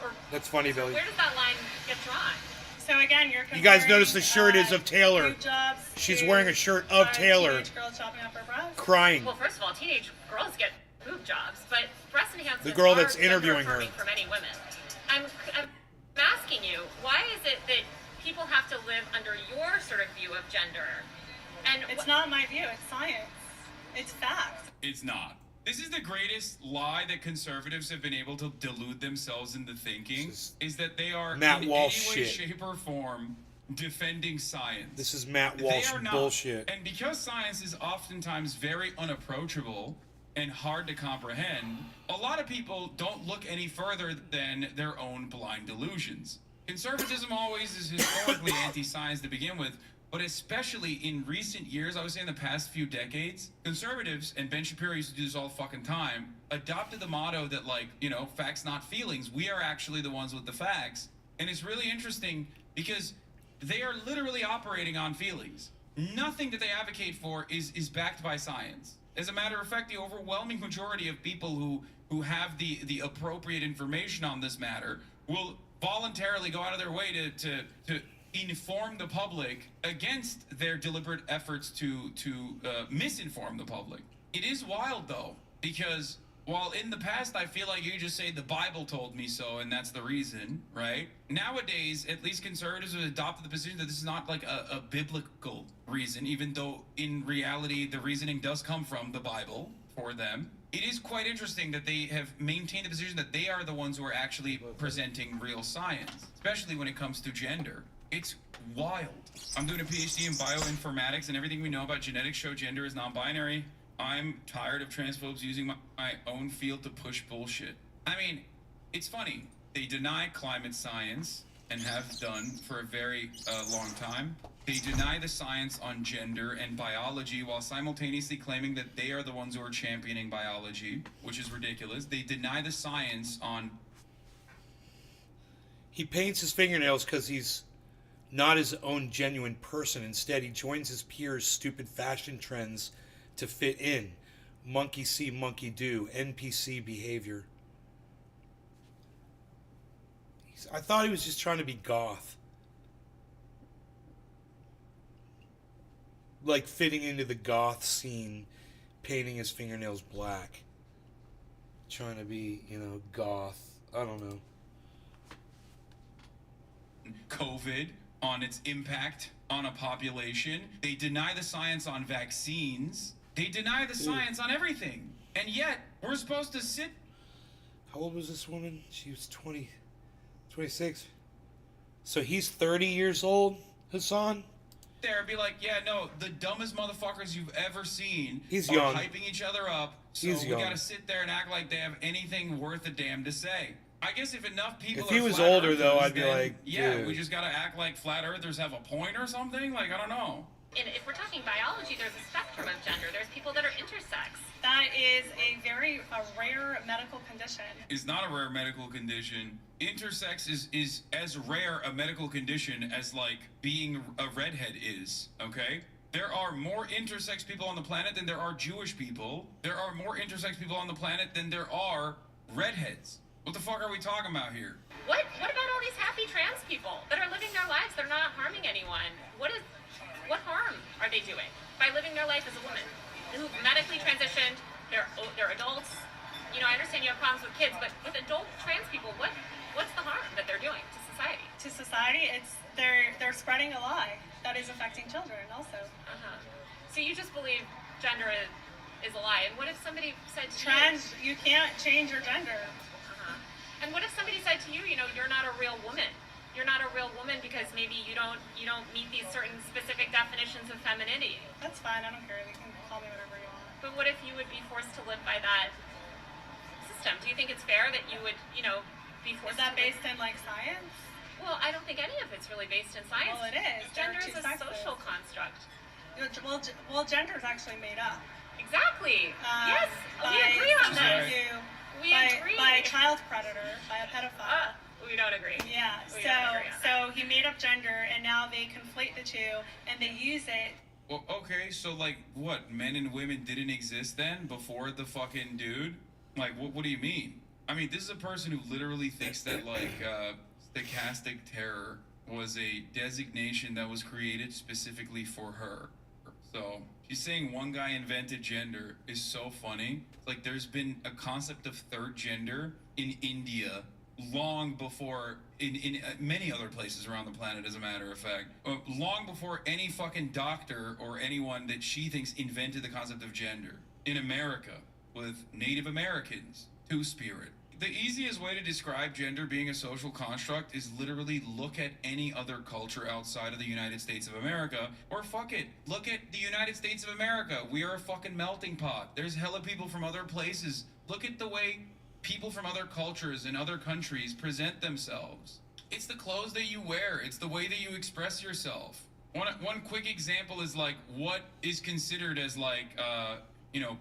or That's funny, Billy. where does that line get drawn? So again, you're You guys comparing, notice the shirt is of Taylor. boob jobs She's to, wearing a shirt of Taylor. Teenage girls chopping up her breasts. Crying. Well, first of all, teenage girls get boob jobs, but breast enhancements The girl are that's interviewing her. gender-affirming for many women. I'm asking you, why is it that people have to live under your sort of view of gender? And It's not my view. It's science. It's fact. It's not. This is the greatest lie that conservatives have been able to delude themselves into thinking, is that they are Matt in Walsh any way, shit. shape, or form defending science. This is Matt They Walsh are not. bullshit. And because science is oftentimes very unapproachable and hard to comprehend, a lot of people don't look any further than their own blind delusions. Conservatism always is historically anti-science to begin with, but especially in recent years, I would say in the past few decades, conservatives, and Ben Shapiro used to do this all the fucking time, adopted the motto that, like, facts not feelings. We are actually the ones with the facts. And it's really interesting because they are literally operating on feelings. Nothing that they advocate for is backed by science. As a matter of fact, the overwhelming majority of people who have the appropriate information on this matter will voluntarily go out of their way to inform the public against their deliberate efforts to misinform the public. It is wild, though, because while in the past I feel like you just say the Bible told me so and that's the reason, right? Nowadays, at least conservatives have adopted the position that this is not like a biblical reason, even though in reality the reasoning does come from the Bible for them. It is quite interesting that they have maintained the position that they are the ones who are actually presenting real science, especially when it comes to gender. It's wild. I'm doing a PhD in bioinformatics, and everything we know about genetics show gender is non-binary. I'm tired of transphobes using my own field to push bullshit. I mean, it's funny. They deny climate science and have done for a very long time. They deny the science on gender and biology while simultaneously claiming that they are the ones who are championing biology, which is ridiculous. They deny the science on... He paints his fingernails because he's not his own genuine person. Instead, he joins his peers' stupid fashion trends to fit in. Monkey see, monkey do. NPC behavior. I thought he was just trying to be goth. Like fitting into the goth scene, painting his fingernails black. Trying to be, goth. I don't know. COVID, on its impact on a population. They deny the science on vaccines. They deny the science on everything. And yet, we're supposed to sit... How old was this woman? She was 26. So he's 30 years old, Hassan? there and be like, yeah, no, the dumbest motherfuckers you've ever seen He's are young. hyping each other up, so He's we young. gotta sit there and act like they have anything worth a damn to say. I guess if enough people If are he was flat older, though, earthers, I'd be then, like, yeah, dude. we just gotta act like flat earthers have a point or something? Like, I don't know. And if we're talking biology, there's a spectrum of gender. There's people that are intersex. That is a very rare medical condition. It's not a rare medical condition. Intersex is as rare a medical condition as, like, being a redhead is, okay? There are more intersex people on the planet than there are Jewish people. There are more intersex people on the planet than there are redheads. What the fuck are we talking about here? What about all these happy trans people that are living their lives? They're not harming anyone. What harm are they doing by living their life as a woman who medically transitioned? They're adults. You know, I understand you have problems with kids, but with adult trans people, what's the harm that they're doing to society? To society, it's they're spreading a lie that is affecting children also. So you just believe gender is a lie? And what if somebody said to Trans, you can't change your gender. And what if somebody said to you, you know, you're not a real woman? You're not a real woman because maybe you don't meet these certain specific definitions of femininity. That's fine. I don't care. You can call me whatever you want. But what if you would be forced to live by that system? Do you think it's fair that you would, be forced? Is that to live? based in like science? Well, I don't think any of it's really based in science. Well, it is. Gender is There a are two social sexes. construct. Well, gender is actually made up. Exactly. Yes, we by agree on someone that. who- We by, agree. by a child predator, by a pedophile. We don't agree. Yeah, We don't agree on so he made up gender, and now they conflate the two, and they use it. Well, okay, so, like, what? Men and women didn't exist then before the fucking dude? Like, what do you mean? I mean, this is a person who literally thinks that, like, stochastic terror was a designation that was created specifically for her. So, she's saying one guy invented gender is so funny. Like, there's been a concept of third gender in India long before, in many other places around the planet, as a matter of fact. Long before any fucking doctor or anyone that she thinks invented the concept of gender. In America, with Native Americans, Two-Spirit. The easiest way to describe gender being a social construct is literally look at any other culture outside of the United States of America, or fuck it, look at the United States of America. We are a fucking melting pot. There's hella people from other places. Look at the way people from other cultures and other countries present themselves. It's the clothes that you wear. It's the way that you express yourself. One quick example is like what is considered as like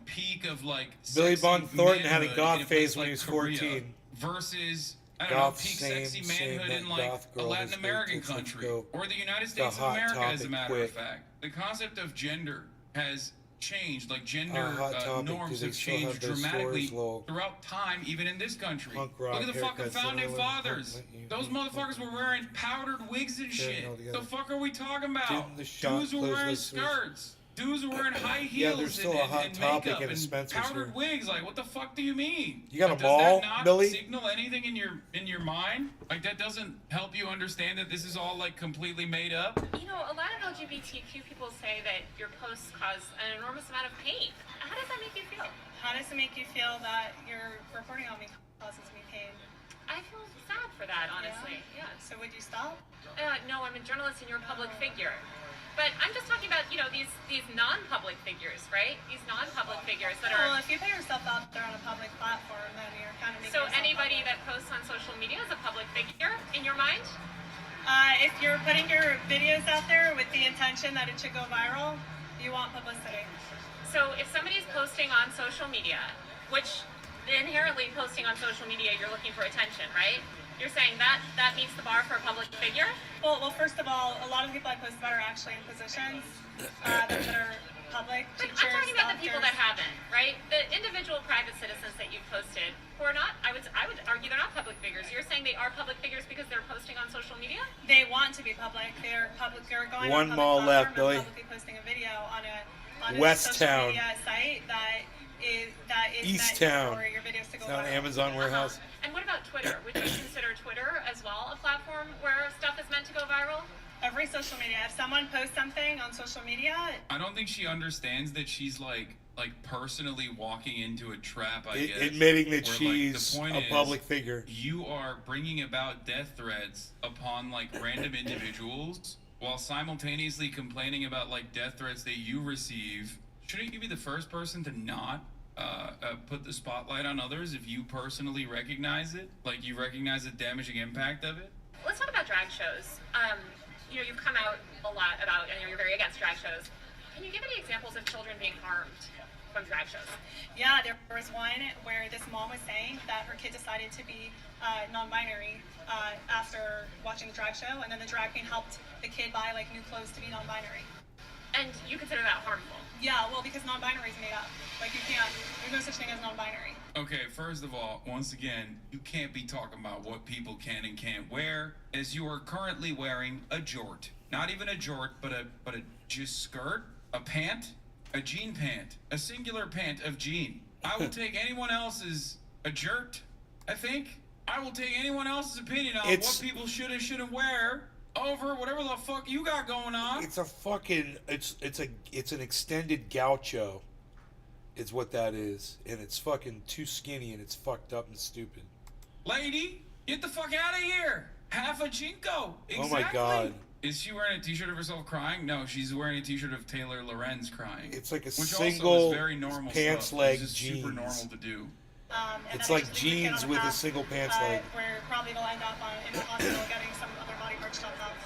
peak of like Billy sexy Bond Thornton had a manhood goth in a place phase when like he was Korea 14. versus I don't Goth, know, peak same, sexy manhood that in like goth a girl Latin that's American very good, country go. or the United The States of hot America, as a topic, matter quick. of fact. The concept of gender has changed, like gender Hot topic, do norms they have still have changed those dramatically stores, little throughout time, even in this country. punk rock Look at the fucking haircuts that founding I fathers. wouldn't let you Those eat motherfuckers were wearing powdered wigs and Sharing shit. all together. The fuck are we talking about? Didn't the shop Dudes were close wearing this week? skirts. Dudes were wearing high Yeah, heels there's still and, a hot and topic makeup in a and Spencer's powdered here. wigs. Like, what the fuck do you mean? You got a Does mall, that not Billy? signal anything in your mind? Like, that doesn't help you understand that this is all like completely made up? You know, a lot of LGBTQ people say that your posts cause an enormous amount of pain. How does that make you feel? How does it make you feel that your reporting on me causes me pain? I feel sad for that, honestly. Yeah. So would you stop? No, I'm a journalist and you're a public figure. But I'm just talking about, these non-public figures, right? These non-public figures that Well, are... if you put yourself out there on a public platform, then you're kind of making So yourself anybody public. that posts on social media is a public figure in your mind? If you're putting your videos out there with the intention that it should go viral, you want publicity. So if somebody's posting on social media, which inherently posting on social media, you're looking for attention, right? You're saying that meets the bar for a public figure? Well, first of all, a lot of the people I post about are actually in positions that are public. But Teachers, I'm talking about the people that doctors. haven't, right? The individual private citizens that you've posted who are not, I would argue they're not public figures. You're saying they are public figures because they're posting on social media? They want to be public. They're public. They're going One on a mall public left, platform Billy. and publicly posting a video on a West social Town. media site that is East meant Town. for your videos to go It's on viral. Amazon warehouse. And what about Twitter? Would you consider Twitter as well a platform where stuff is meant to go viral? Every social media. If someone posts something on social media, I don't think she understands that she's like personally walking into a trap. I guess Admitting that where, she's the point a is, public figure. You are bringing about death threats upon like random individuals while simultaneously complaining about like death threats that you receive. Shouldn't you be the first person to not put the spotlight on others if you personally recognize it? Like you recognize the damaging impact of it? Let's talk about drag shows. You know, you've come out a lot about, and you're very against drag shows. Can you give any examples of children being harmed from drag shows? yeah, there was one where this mom was saying that her kid decided to be non-binary after watching the drag show, and then the drag queen helped the kid buy like new clothes to be non-binary. And you consider that harmful? Yeah, well, because non-binary is made up. Like you can't. There's no such thing as non-binary. Okay, first of all, once again, you can't be talking about what people can and can't wear, as you are currently wearing a jort. Not even a jort, but a just skirt, a pant, a jean pant, a singular pant of jean. I will take anyone else's a jert, I think. I will take anyone else's opinion on what people should and shouldn't wear over whatever the fuck you got going on. It's a fucking it's an extended gaucho. Is what that is, and it's fucking too skinny and it's fucked up and stupid. Lady, get the fuck out of here! Half a chinko. Exactly. Oh my god. Is she wearing a t-shirt of herself crying? No, she's wearing a t-shirt of Taylor Lorenz crying. It's like a which single also is very normal pants stuff. leg It's just jeans. super normal to do. And It's then like just leave the kid jeans on with a path, single pants leg. Where probably they'll end up in the hospital getting some other body parts chopped off.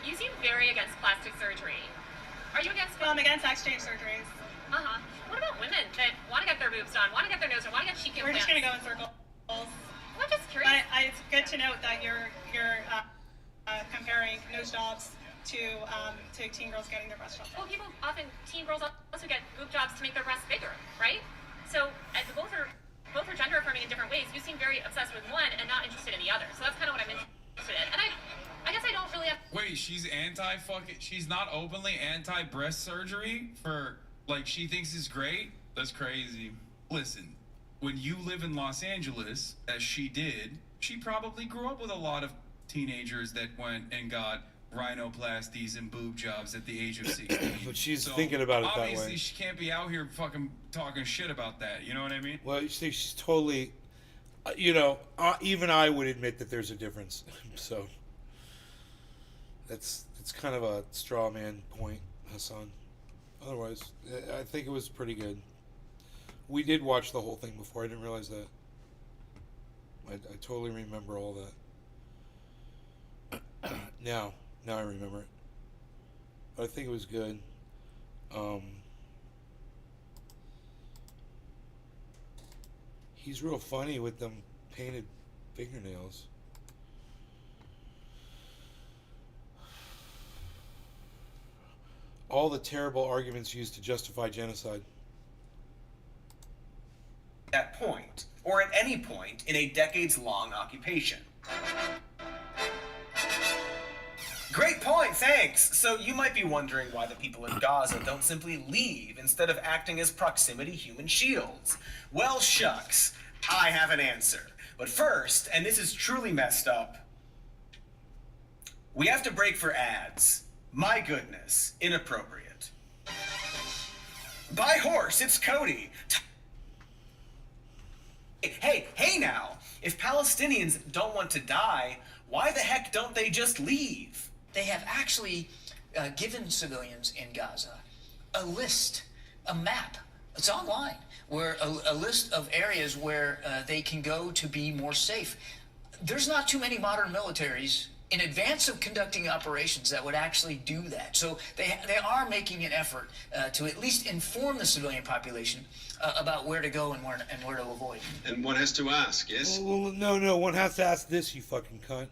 You seem very against plastic surgery. Are you against? I'm against exchange surgeries. What about women that want to get their boobs done, want to get their nose done, want to get cheeky We're implants? just gonna go in circles. I'm just curious. But it's good to note that you're comparing nose jobs to teen girls getting their breast chopped off. Well, teen girls also get boob jobs to make their breasts bigger, right? So both are gender affirming in different ways. You seem very obsessed with one and not interested in the other. So that's kind of what I'm interested in. And I guess I don't really have. Wait, she's not openly anti-breast surgery for, like, she thinks it's great? That's crazy. Listen, when you live in Los Angeles, as she did, she probably grew up with a lot of teenagers that went and got rhinoplasties and boob jobs at the age of 16. But she's thinking about it that way. Obviously, she can't be out here fucking talking shit about that. You know what I mean? Well, you see, she's totally, even I would admit that there's a difference. So it's kind of a straw man point, Hassan. Otherwise, I think it was pretty good. We did watch the whole thing before. I didn't realize that. I totally remember all that. Now I remember it. But I think it was good. He's real funny with them painted fingernails. All the terrible arguments used to justify genocide. That point, or at any point in a decades-long occupation. Great point, thanks! So you might be wondering why the people in Gaza don't simply leave instead of acting as proximity human shields. Well, shucks, I have an answer. But first, and this is truly messed up, we have to break for ads. My goodness, inappropriate. By horse, it's Cody. Hey now, if Palestinians don't want to die, why the heck don't they just leave? They have actually given civilians in Gaza a list, a map, it's online, where a list of areas where they can go to be more safe. There's not too many modern militaries in advance of conducting operations that would actually do that. So they are making an effort to at least inform the civilian population about where to go and where to avoid. And one has to ask, yes? Well, no, one has to ask this, you fucking cunt.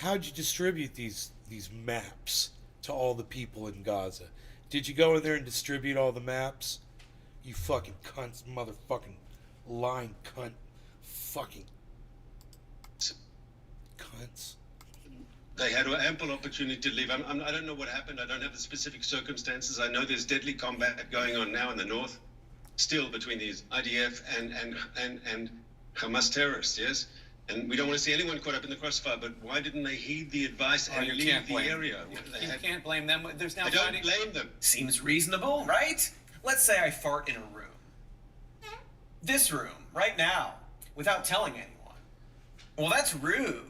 How'd you distribute these maps to all the people in Gaza? Did you go in there and distribute all the maps? You fucking cunts, motherfucking lying cunt. Fucking cunts. They had ample opportunity to leave. I don't know what happened. I don't have the specific circumstances. I know there's deadly combat going on now in the north, still between these IDF and Hamas terrorists, yes? And we don't want to see anyone caught up in the crossfire, but why didn't they heed the advice and leave the area? You can't blame them. There's now I don't blame them. Seems reasonable, right? Let's say I fart in a room. This room, right now, without telling anyone. Well, that's rude.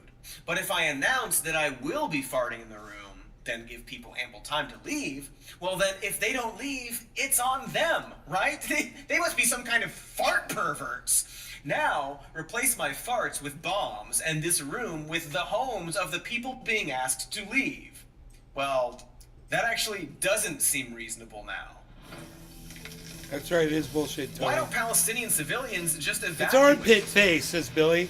But if I announce that I will be farting in the room, then give people ample time to leave, well then, if they don't leave, it's on them, right? They must be some kind of fart perverts. Now, replace my farts with bombs, and this room with the homes of the people being asked to leave. Well, that actually doesn't seem reasonable now. That's right, it is bullshit, Tony. Why don't Palestinian civilians just evacuate? It's armpit face, says Billy.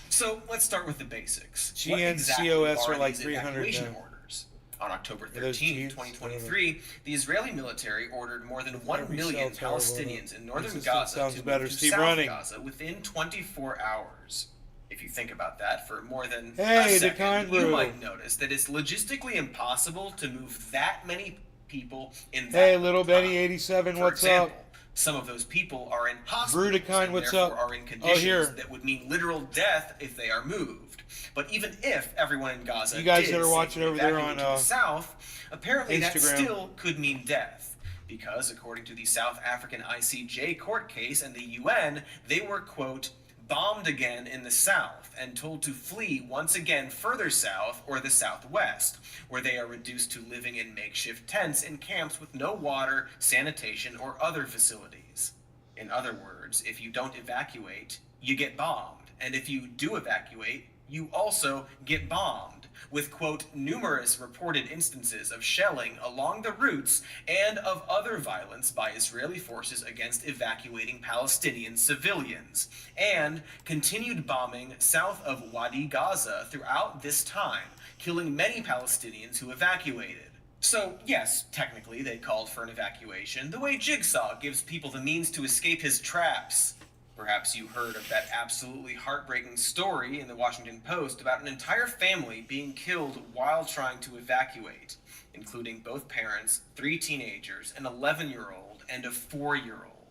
So let's start with the basics. GNCOS are like these 300 evacuation now. orders? On October Are those 13, Gs? 2023, the Israeli military ordered more than 1 million Palestinians in northern This Gaza sounds to better. move to Steve South Running. Gaza within 24 hours. If you think about that for more than Hey, a the kind second, you brew. might notice that it's logistically impossible to move that many people in that Hey, little time. Benny 87, For what's example, up? some of those people are in hospitals Brudicon, and what's therefore up? are in Oh, conditions here. that would mean literal death if they are moved. But even if everyone in Gaza You guys did that are watching safely over there evacuate on, to the south, apparently that Instagram. still could mean death. Because according to the South African ICJ court case and the UN, they were, quote, bombed again in the south and told to flee once again further south or the southwest, where they are reduced to living in makeshift tents in camps with no water, sanitation, or other facilities. In other words, if you don't evacuate, you get bombed. And if you do evacuate, you also get bombed, with, quote, numerous reported instances of shelling along the routes and of other violence by Israeli forces against evacuating Palestinian civilians, and continued bombing south of Wadi Gaza throughout this time, killing many Palestinians who evacuated. So, yes, technically they called for an evacuation, the way Jigsaw gives people the means to escape his traps. Perhaps you heard of that absolutely heartbreaking story in the Washington Post about an entire family being killed while trying to evacuate, including both parents, 3 teenagers, an 11-year-old, and a 4-year-old.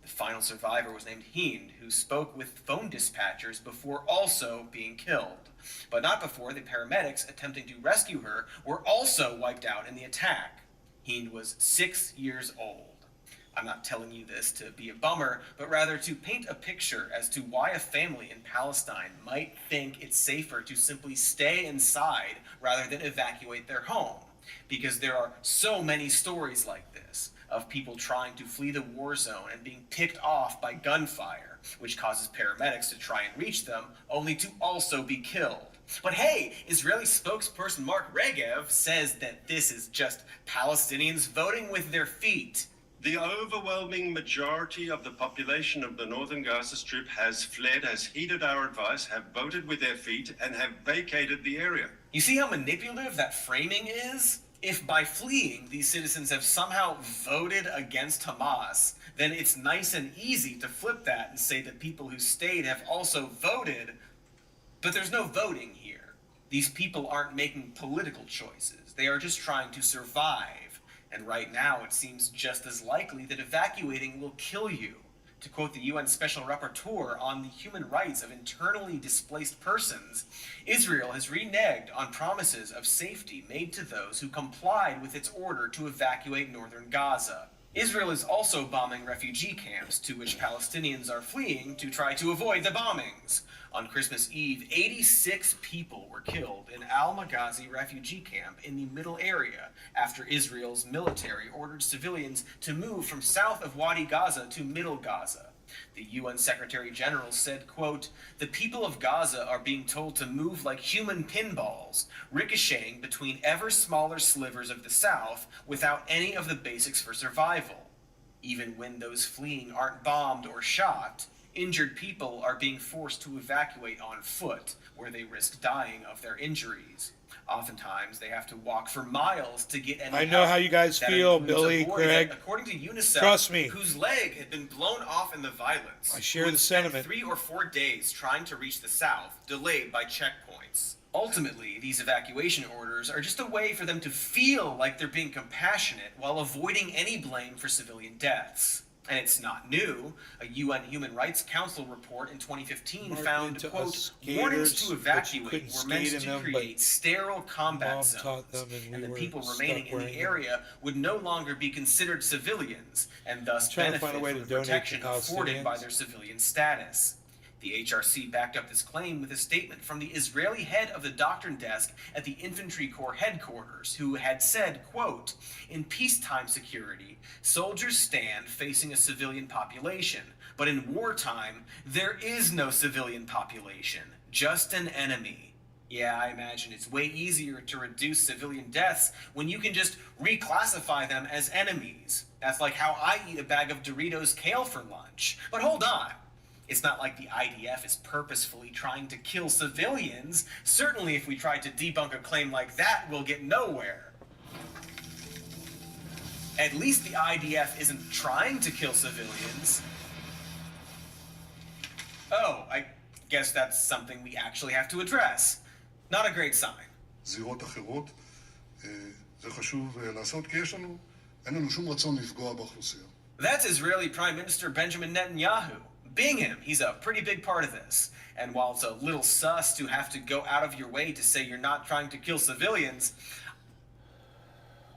The final survivor was named Hind, who spoke with phone dispatchers before also being killed, but not before the paramedics attempting to rescue her were also wiped out in the attack. Hind was 6 years old. I'm not telling you this to be a bummer, but rather to paint a picture as to why a family in Palestine might think it's safer to simply stay inside rather than evacuate their home. Because there are so many stories like this of people trying to flee the war zone and being picked off by gunfire, which causes paramedics to try and reach them, only to also be killed. But hey, Israeli spokesperson Mark Regev says that this is just Palestinians voting with their feet. The overwhelming majority of the population of the northern Gaza Strip has fled, has heeded our advice, have voted with their feet, and have vacated the area. You see how manipulative that framing is? If by fleeing these citizens have somehow voted against Hamas, then it's nice and easy to flip that and say that people who stayed have also voted. But there's no voting here. These people aren't making political choices. They are just trying to survive. And right now, it seems just as likely that evacuating will kill you. To quote the UN Special Rapporteur on the human rights of internally displaced persons, Israel has reneged on promises of safety made to those who complied with its order to evacuate northern Gaza. Israel is also bombing refugee camps to which Palestinians are fleeing to try to avoid the bombings. On Christmas Eve, 86 people were killed in Al-Maghazi refugee camp in the middle area after Israel's military ordered civilians to move from south of Wadi Gaza to middle Gaza. The UN Secretary General said, quote, "The people of Gaza are being told to move like human pinballs, ricocheting between ever smaller slivers of the south without any of the basics for survival. Even when those fleeing aren't bombed or shot, injured people are being forced to evacuate on foot, where they risk dying of their injuries. Oftentimes, they have to walk for miles to get any I know help. how you guys That feel, includes a Billy, boy Craig. that, according to UNICEF, Trust me. whose leg had been blown off in the violence. I share who the had spent sentiment. 3 or 4 days trying to reach the south, delayed by checkpoints. Ultimately, these evacuation orders are just a way for them to feel like they're being compassionate while avoiding any blame for civilian deaths. And it's not new. A UN Human Rights Council report in 2015 Marked found, into quote, us warnings skaters, to but you evacuate couldn't were meant skate in to them, create but sterile combat Mom zones, taught them and we the were people stuck remaining in wearing the them. area would no longer be considered civilians, and thus Trying to benefit find a way from to the donate to protection afforded by Palestinians. their civilian status. The HRC backed up this claim with a statement from the Israeli head of the doctrine desk at the Infantry Corps headquarters, who had said, quote, "In peacetime security, soldiers stand facing a civilian population, but in wartime, there is no civilian population, just an enemy." Yeah, I imagine it's way easier to reduce civilian deaths when you can just reclassify them as enemies. That's like how I eat a bag of Doritos kale for lunch. But hold on. It's not like the IDF is purposefully trying to kill civilians. Certainly if we try to debunk a claim like that, we'll get nowhere. At least the IDF isn't trying to kill civilians. Oh, I guess that's something we actually have to address. Not a great sign. זירות אחרות, זה חשוב לעשות, כי אין לנו שום רצון לפגוע באוכלוסייה. That's Israeli Prime Minister Benjamin Netanyahu. Being him, he's a pretty big part of this. And while it's a little sus to have to go out of your way to say you're not trying to kill civilians,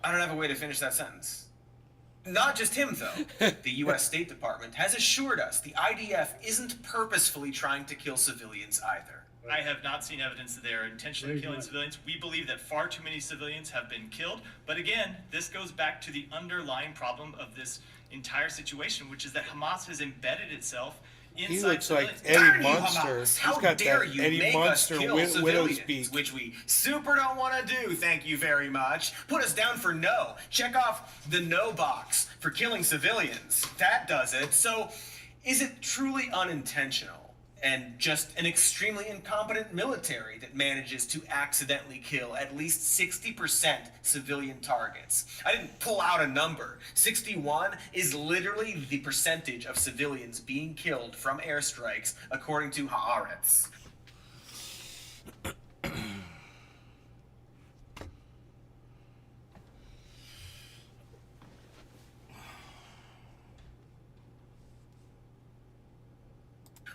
I don't have a way to finish that sentence. Not just him, though. The U.S. State Department has assured us the IDF isn't purposefully trying to kill civilians either. I have not seen evidence that they are intentionally killing civilians. We believe that far too many civilians have been killed. But again, this goes back to the underlying problem of this entire situation, which is that Hamas has embedded itself inside He looks like civilians. Eddie Munster. He's How got dare that you Eddie make Munster us kill widow's civilians, peak. which we super don't want to do, thank you very much. Put us down for no. Check off the no box for killing civilians. That does it. So, is it truly unintentional and just an extremely incompetent military that manages to accidentally kill at least 60% civilian targets? I didn't pull out a number. 61 is literally the percentage of civilians being killed from airstrikes, according to Haaretz.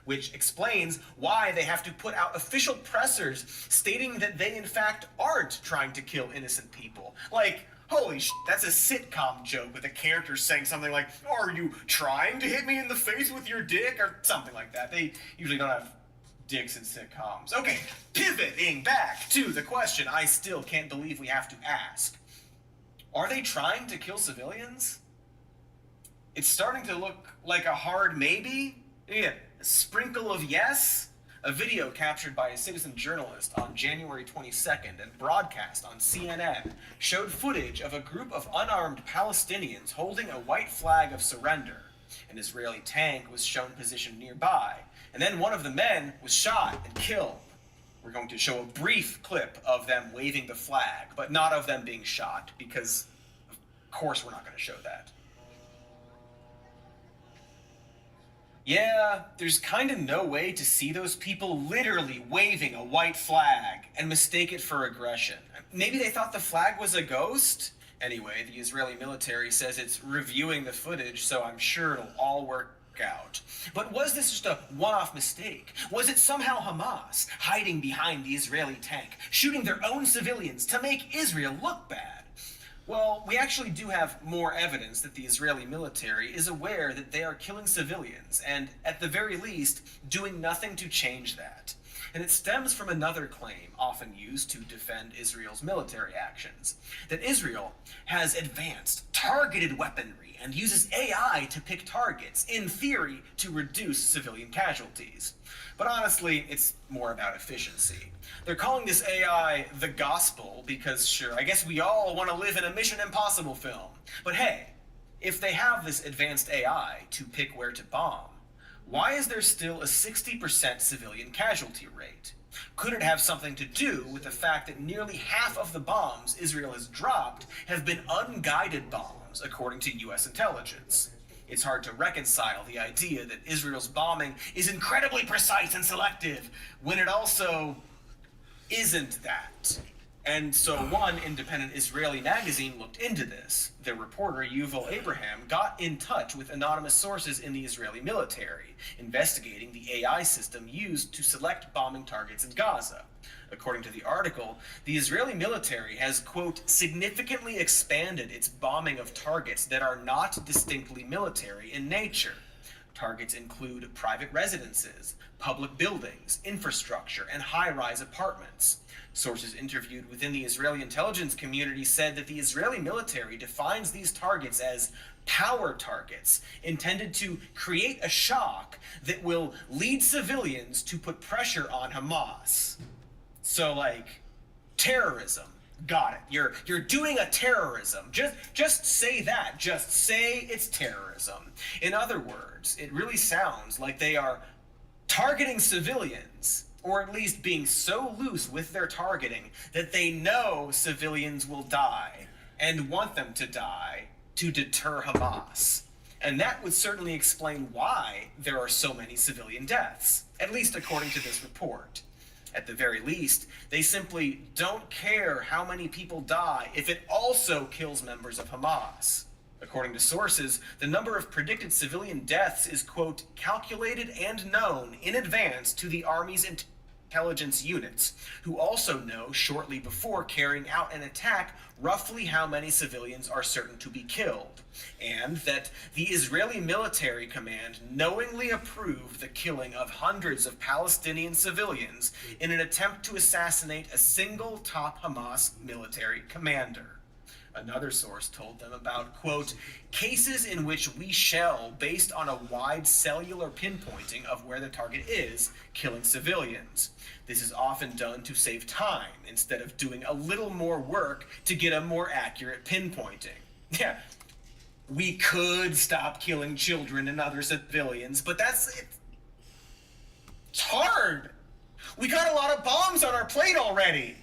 Which explains why they have to put out official pressers stating that they in fact aren't trying to kill innocent people. Like, holy shit, that's a sitcom joke with a character saying something like, "Are you trying to hit me in the face with your dick?" or something like that. They usually don't have dicks in sitcoms. Okay, pivoting back to the question I still can't believe we have to ask. Are they trying to kill civilians? It's starting to look like a hard maybe. Yeah. A sprinkle of yes? A video captured by a citizen journalist on January 22nd and broadcast on CNN showed footage of a group of unarmed Palestinians holding a white flag of surrender. An Israeli tank was shown positioned nearby, and then one of the men was shot and killed. We're going to show a brief clip of them waving the flag, but not of them being shot, because of course we're not going to show that. Yeah, there's kind of no way to see those people literally waving a white flag and mistake it for aggression. Maybe they thought the flag was a ghost? Anyway, the Israeli military says it's reviewing the footage, so I'm sure it'll all work out. But was this just a one-off mistake? Was it somehow Hamas hiding behind the Israeli tank, shooting their own civilians to make Israel look bad? Well, we actually do have more evidence that the Israeli military is aware that they are killing civilians, and at the very least, doing nothing to change that. and it stems from another claim often used to defend Israel's military actions, that Israel has advanced, targeted weaponry and uses AI to pick targets, in theory, to reduce civilian casualties. But honestly, it's more about efficiency. They're calling this AI the gospel because, sure, I guess we all want to live in a Mission Impossible film. But hey, if they have this advanced AI to pick where to bomb, why is there still a 60% civilian casualty rate? Could it have something to do with the fact that nearly half of the bombs Israel has dropped have been unguided bombs, according to U.S. intelligence? It's hard to reconcile the idea that Israel's bombing is incredibly precise and selective when it also isn't that. And so one independent Israeli magazine looked into this. Their reporter, Yuval Abraham, got in touch with anonymous sources in the Israeli military, investigating the AI system used to select bombing targets in Gaza. According to the article, the Israeli military has, quote, significantly expanded its bombing of targets that are not distinctly military in nature. Targets include private residences, public buildings, infrastructure, and high-rise apartments. Sources interviewed within the Israeli intelligence community said that the Israeli military defines these targets as power targets, intended to create a shock that will lead civilians to put pressure on Hamas. So, like, terrorism. Got it. You're doing a terrorism. Just say that. Just say it's terrorism. In other words, it really sounds like they are targeting civilians, or at least being so loose with their targeting that they know civilians will die and want them to die to deter Hamas. And that would certainly explain why there are so many civilian deaths, at least according to this report. At the very least, they simply don't care how many people die if it also kills members of Hamas. According to sources, the number of predicted civilian deaths is, quote, calculated and known in advance to the Army's intelligence units, who also know shortly before carrying out an attack roughly how many civilians are certain to be killed, and that the Israeli military command knowingly approved the killing of hundreds of Palestinian civilians in an attempt to assassinate a single top Hamas military commander. Another source told them about, quote, cases in which we shell based on a wide cellular pinpointing of where the target is, killing civilians. This is often done to save time instead of doing a little more work to get a more accurate pinpointing. Yeah, we could stop killing children and other civilians, but it's hard. We got a lot of bombs on our plate already.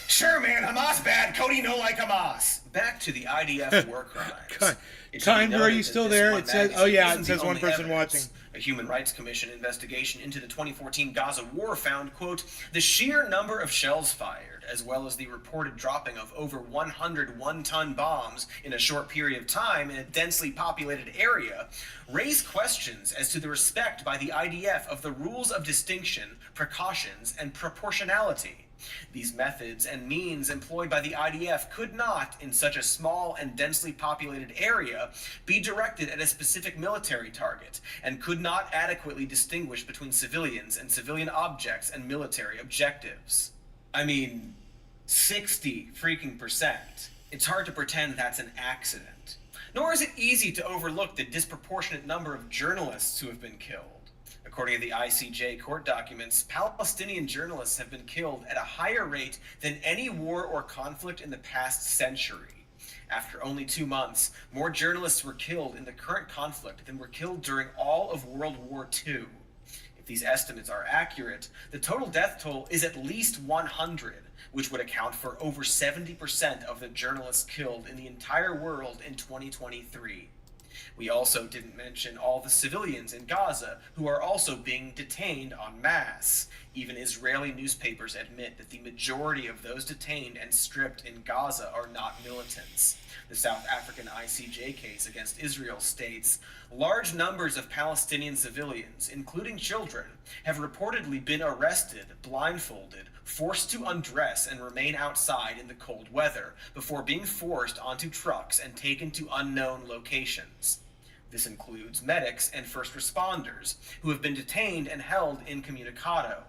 Sure, man, Hamas bad. Cody no like Hamas. Back to the IDF war crimes. Kinder, are you still there? It says, oh yeah, it says one person watching. A Human Rights Commission investigation into the 2014 Gaza war found, quote, the sheer number of shells fired, as well as the reported dropping of over 100 one-ton bombs in a short period of time in a densely populated area, raise questions as to the respect by the IDF of the rules of distinction, precautions, and proportionality. These methods and means employed by the IDF could not, in such a small and densely populated area, be directed at a specific military target, and could not adequately distinguish between civilians and civilian objects and military objectives. I mean, 60%. It's hard to pretend that's an accident. Nor is it easy to overlook the disproportionate number of journalists who have been killed. According to the ICJ court documents, Palestinian journalists have been killed at a higher rate than any war or conflict in the past century. After only 2 months, more journalists were killed in the current conflict than were killed during all of World War II. If these estimates are accurate, the total death toll is at least 100, which would account for over 70% of the journalists killed in the entire world in 2023. We also didn't mention all the civilians in Gaza who are also being detained en masse. Even Israeli newspapers admit that the majority of those detained and stripped in Gaza are not militants. The South African ICJ case against Israel states, large numbers of Palestinian civilians, including children, have reportedly been arrested, blindfolded, forced to undress and remain outside in the cold weather, before being forced onto trucks and taken to unknown locations. This includes medics and first responders, who have been detained and held incommunicado.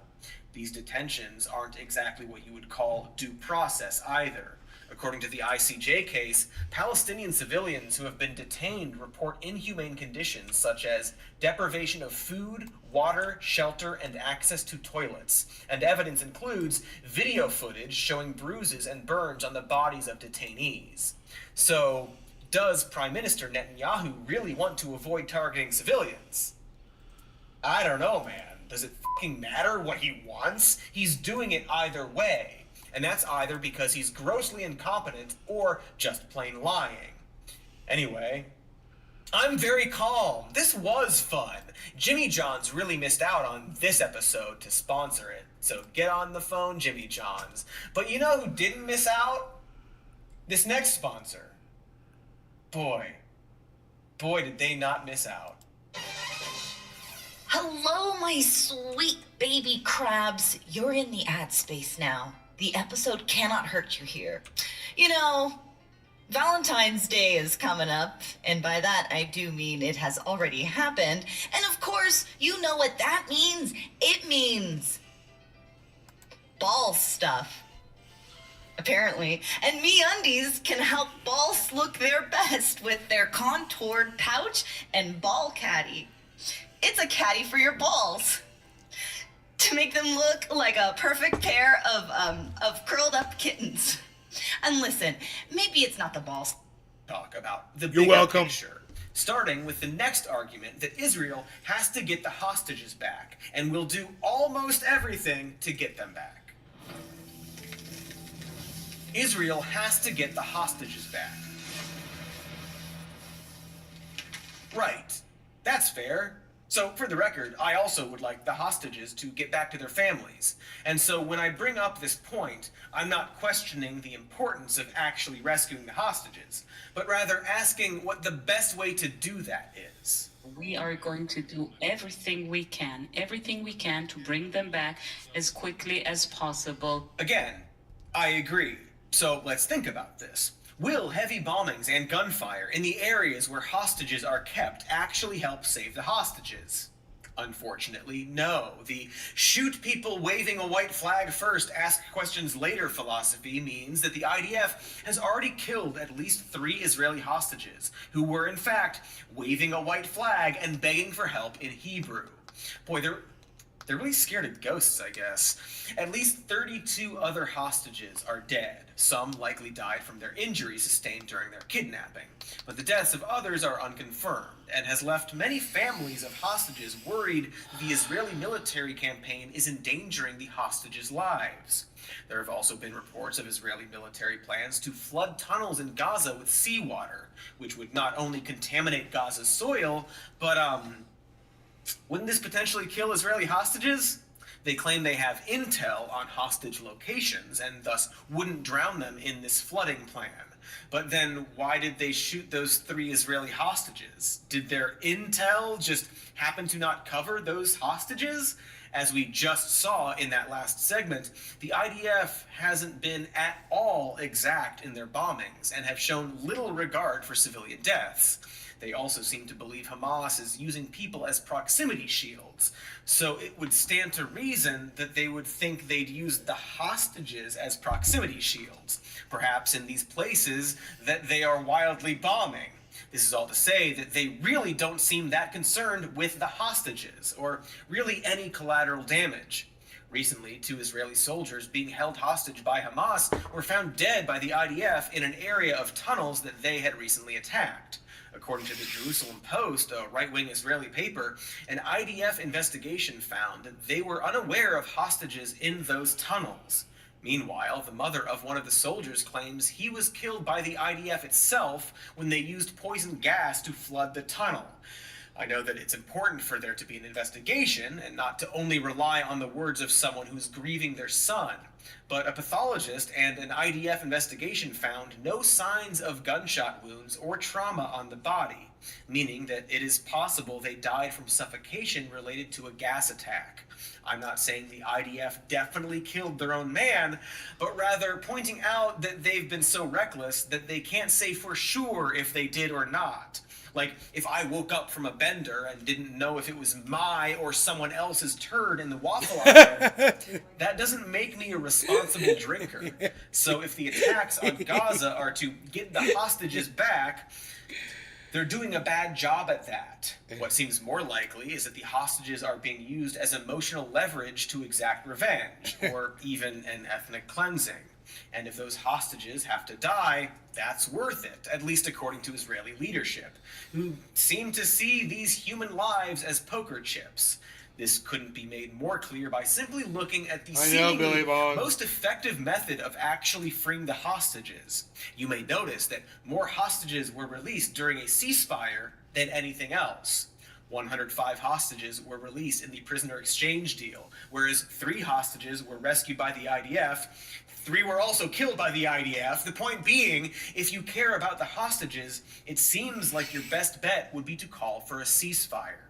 These detentions aren't exactly what you would call due process either. According to the ICJ case, Palestinian civilians who have been detained report inhumane conditions such as deprivation of food, water, shelter, and access to toilets. And evidence includes video footage showing bruises and burns on the bodies of detainees. So, does Prime Minister Netanyahu really want to avoid targeting civilians? I don't know, man. Does it fucking matter what he wants? He's doing it either way. And that's either because he's grossly incompetent or just plain lying. Anyway, I'm very calm. This was fun. Jimmy John's really missed out on this episode to sponsor it. So get on the phone, Jimmy John's. But you know who didn't miss out? This next sponsor. Boy, did they not miss out. Hello, my sweet baby crabs. You're in the ad space now. The episode cannot hurt you here. You know, Valentine's Day is coming up, and by that I do mean it has already happened. And of course, you know what that means. It means ball stuff. Apparently. And MeUndies can help balls look their best with their contoured pouch and ball caddy. It's a caddy for your balls to make them look like a perfect pair of curled up kittens. And listen, maybe it's not the balls. Talk about the You're bigger welcome. picture. Starting with the next argument that Israel has to get the hostages back and will do almost everything to get them back. Israel has to get the hostages back. Right. That's fair. So, for the record, I also would like the hostages to get back to their families. And so when I bring up this point, I'm not questioning the importance of actually rescuing the hostages, but rather asking what the best way to do that is. We are going to do everything we can to bring them back as quickly as possible. Again, I agree. So let's think about this. Will heavy bombings and gunfire in the areas where hostages are kept actually help save the hostages? Unfortunately, no. The shoot people waving a white flag first, ask questions later philosophy means that the IDF has already killed at least 3 Israeli hostages, who were in fact waving a white flag and begging for help in Hebrew. Boy, they're really scared of ghosts, I guess. At least 32 other hostages are dead. Some likely died from their injuries sustained during their kidnapping. But the deaths of others are unconfirmed, and has left many families of hostages worried the Israeli military campaign is endangering the hostages' lives. There have also been reports of Israeli military plans to flood tunnels in Gaza with seawater, which would not only contaminate Gaza's soil, but wouldn't this potentially kill Israeli hostages? They claim they have intel on hostage locations and thus wouldn't drown them in this flooding plan. But then why did they shoot those 3 Israeli hostages? Did their intel just happen to not cover those hostages? As we just saw in that last segment, the IDF hasn't been at all exact in their bombings and have shown little regard for civilian deaths. They also seem to believe Hamas is using people as proximity shields, so it would stand to reason that they would think they'd use the hostages as proximity shields, perhaps in these places that they are wildly bombing. This is all to say that they really don't seem that concerned with the hostages, or really any collateral damage. Recently, 2 Israeli soldiers being held hostage by Hamas were found dead by the IDF in an area of tunnels that they had recently attacked. According to the Jerusalem Post, a right-wing Israeli paper, an IDF investigation found that they were unaware of hostages in those tunnels. Meanwhile, the mother of one of the soldiers claims he was killed by the IDF itself when they used poison gas to flood the tunnel. I know that it's important for there to be an investigation and not to only rely on the words of someone who's grieving their son, but a pathologist and an IDF investigation found no signs of gunshot wounds or trauma on the body. meaning that it is possible they died from suffocation related to a gas attack. I'm not saying the IDF definitely killed their own man, but rather pointing out that they've been so reckless that they can't say for sure if they did or not. Like, if I woke up from a bender and didn't know if it was my or someone else's turd in the waffle iron, that doesn't make me a responsible drinker. So if the attacks on Gaza are to get the hostages back, they're doing a bad job at that. What seems more likely is that the hostages are being used as emotional leverage to exact revenge, or even an ethnic cleansing. And if those hostages have to die, that's worth it, at least according to Israeli leadership, who seem to see these human lives as poker chips. This couldn't be made more clear by simply looking at the seemingly most effective method of actually freeing the hostages. You may notice that more hostages were released during a ceasefire than anything else. 105 hostages were released in the prisoner exchange deal, whereas 3 hostages were rescued by the IDF. 3 were also killed by the IDF. The point being, if you care about the hostages, it seems like your best bet would be to call for a ceasefire.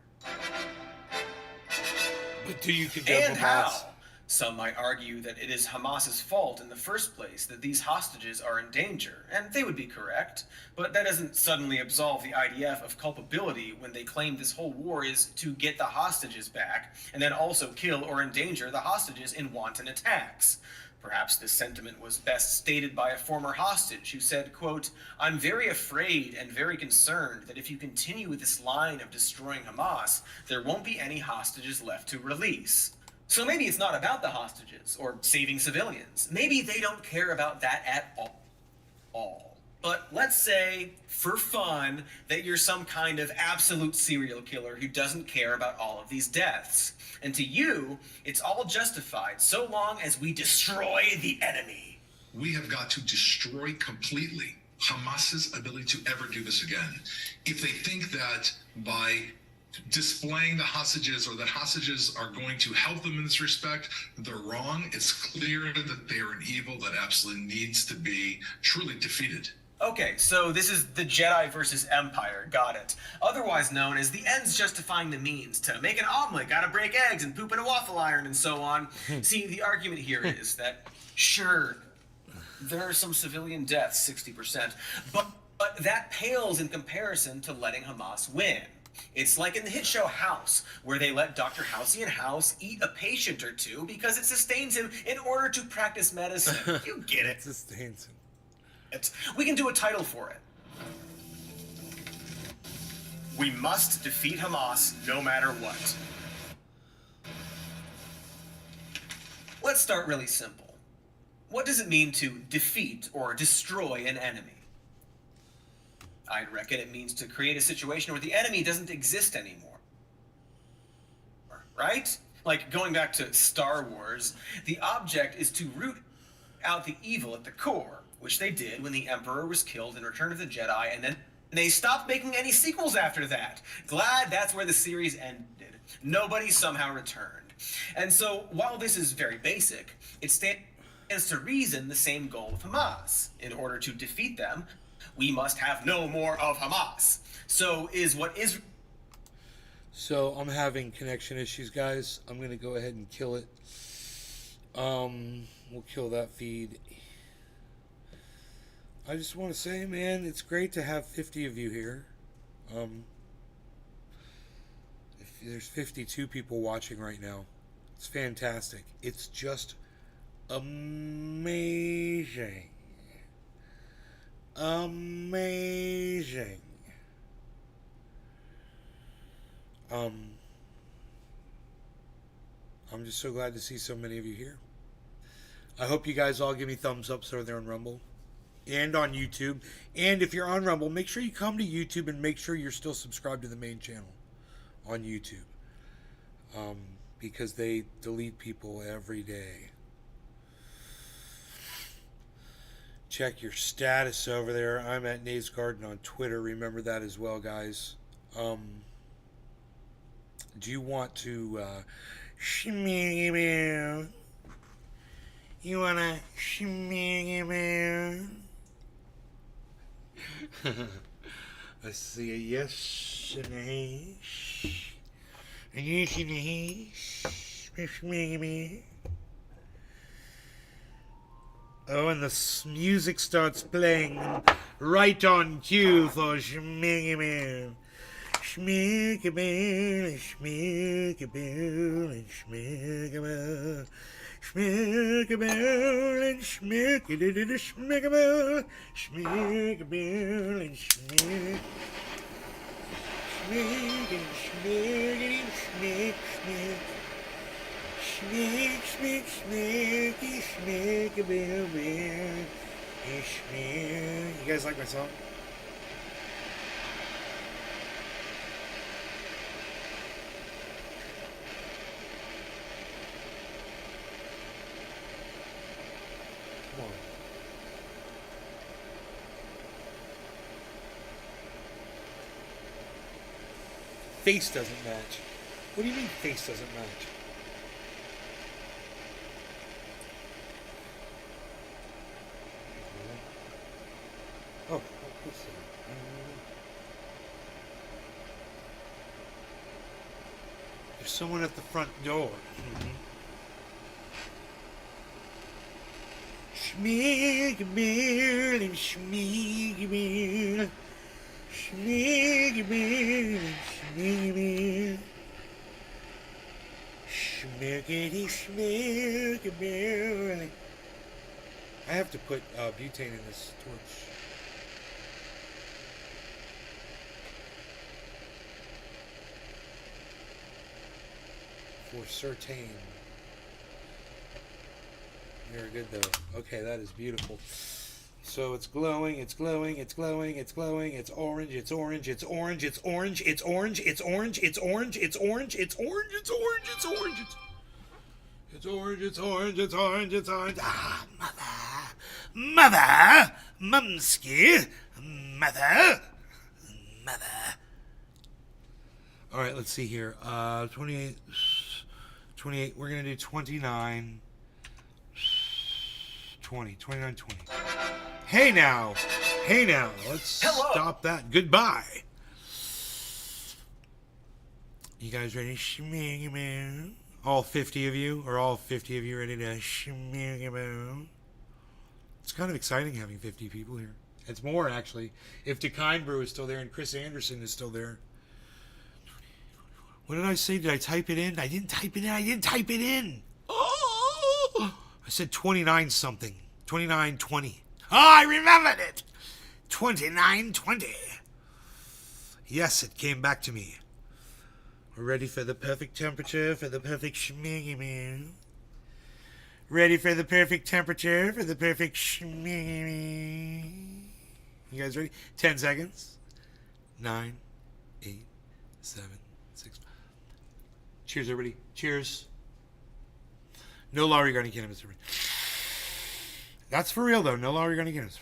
But do you condemn And Hamas? how? Some might argue that it is Hamas's fault in the first place that these hostages are in danger, and they would be correct, but that doesn't suddenly absolve the IDF of culpability when they claim this whole war is to get the hostages back, and then also kill or endanger the hostages in wanton attacks. Perhaps this sentiment was best stated by a former hostage who said, quote, "I'm very afraid and very concerned that if you continue with this line of destroying Hamas, there won't be any hostages left to release." So maybe it's not about the hostages or saving civilians. Maybe they don't care about that at all. But let's say, for fun, that you're some kind of absolute serial killer who doesn't care about all of these deaths. And to you, it's all justified so long as we destroy the enemy. We have got to destroy completely Hamas's ability to ever do this again. If they think that by displaying the hostages or that hostages are going to help them in this respect, they're wrong. It's clear that they are an evil that absolutely needs to be truly defeated. Okay, so this is the Jedi versus Empire, got it. Otherwise known as the ends justifying the means. To make an omelet, gotta break eggs and poop in a waffle iron and so on. See, the argument here is that, sure, there are some civilian deaths, 60%, but that pales in comparison to letting Hamas win. It's like in the hit show House, where they let Dr. Halcyon House eat a patient or two because it sustains him in order to practice medicine. You get it. It sustains him. We can do a title for it. We must defeat Hamas no matter what. Let's start really simple. What does it mean to defeat or destroy an enemy? I'd reckon it means to create a situation where the enemy doesn't exist anymore. Right? Like going back to Star Wars, the object is to root out the evil at the core, which they did when the Emperor was killed in Return of the Jedi, and then they stopped making any sequels after that. Glad that's where the series ended. Nobody somehow returned. And so, while this is very basic, it stands to reason the same goal of Hamas. In order to defeat them, we must have no more of Hamas. So I'm having connection issues, guys. I'm going to go ahead and kill it. We'll kill that feed. I just want to say, man, it's great to have 50 of you here. If there's 52 people watching right now, it's fantastic. It's just amazing. Amazing. I'm just so glad to see so many of you here. I hope you guys all give me thumbs up over there on Rumble and on YouTube. And if you're on Rumble, make sure you come to YouTube and make sure you're still subscribed to the main channel on YouTube. Because they delete people every day. Check your status over there. I'm at Nays Garden on Twitter. Remember that as well, guys. Do you want to shimmy me? You wanna shimmy me? I see a yes and a yes. A yes and a yes. Oh, and the music starts playing right on cue for Schmiggy Man. Schmiggy Man, Schmiggy Man, Schmiggy Man. Schmiggy Man, Schmiggy Schmiggy Man, Schmiggy Man, and Schmiggy. Schmiggy, Schmiggy, Schmig, Schmig. Schmig, Schmig, Schmiggy, Schmiggy Man, Schmig. You guys like my song? Come on. Face doesn't match. What do you mean face doesn't match? Oh, let's see. There's someone at the front door. Schmiggy and Schmiggy. Schmiggy and Schmiggy. Schmiggity Schmiggy. I have to put butane in this torch. For certain. Very good though. Okay, that is beautiful. So it's glowing, it's glowing, it's glowing, it's glowing, it's orange, it's orange, it's orange, it's orange, it's orange, it's orange, it's orange, it's orange, it's orange, it's orange, it's orange, it's orange, it's orange, it's orange, it's orange. Ah, mother, mumsky, mother. All right, let's see here. 28, we're going to do 29, 20, 29, 20. Hey now, let's stop that. Goodbye. You guys ready? Schmiggy man. All 50 of you? Are all 50 of you ready to schmiggy man? It's kind of exciting having 50 people here. It's more, actually. If DeKind Brew is still there and Chris Anderson is still there. What did I say? Did I type it in? I didn't type it in. Oh! I said 29 something. 29:20. Oh, I remembered it. 29:20. Yes, it came back to me. We're ready for the perfect temperature, for the perfect schmiggy man. Ready for the perfect temperature, for the perfect schmiggy man. You guys ready? 10 seconds. 9, 8, 7, 6. Cheers, everybody. Cheers. No law regarding cannabis, everybody. That's for real, though. No law regarding cannabis.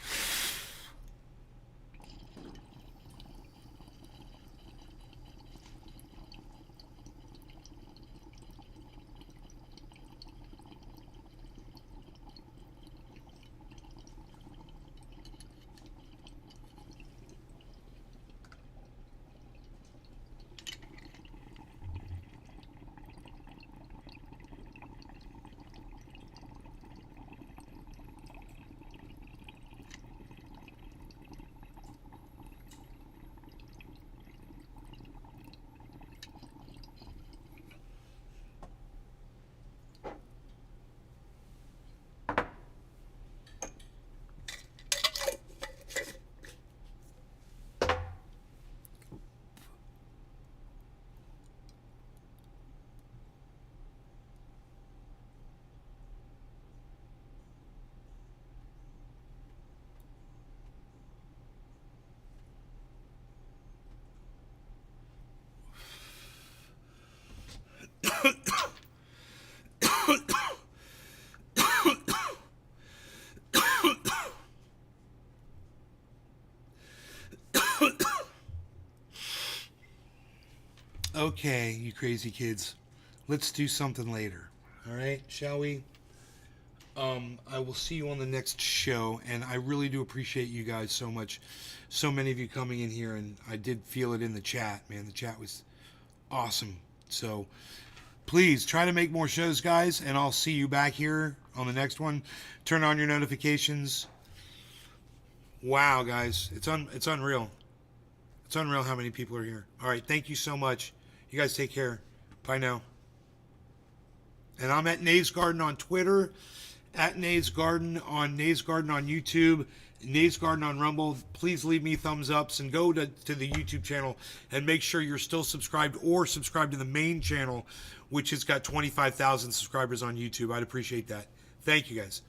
Okay, you crazy kids. Let's do something later. All right, shall we? I will see you on the next show, and I really do appreciate you guys so much. So many of you coming in here, and I did feel it in the chat, man. The chat was awesome. So please try to make more shows, guys, and I'll see you back here on the next one. Turn on your notifications. Wow, guys, it's unreal. It's unreal how many people are here. All right, thank you so much. You guys take care. Bye now. And I'm at Nay's Garden on Twitter, at Nay's Garden on YouTube, Nay's Garden on Rumble. Please leave me thumbs ups and go to the YouTube channel and make sure you're still subscribed or subscribe to the main channel, which has got 25,000 subscribers on YouTube. I'd appreciate that. Thank you, guys.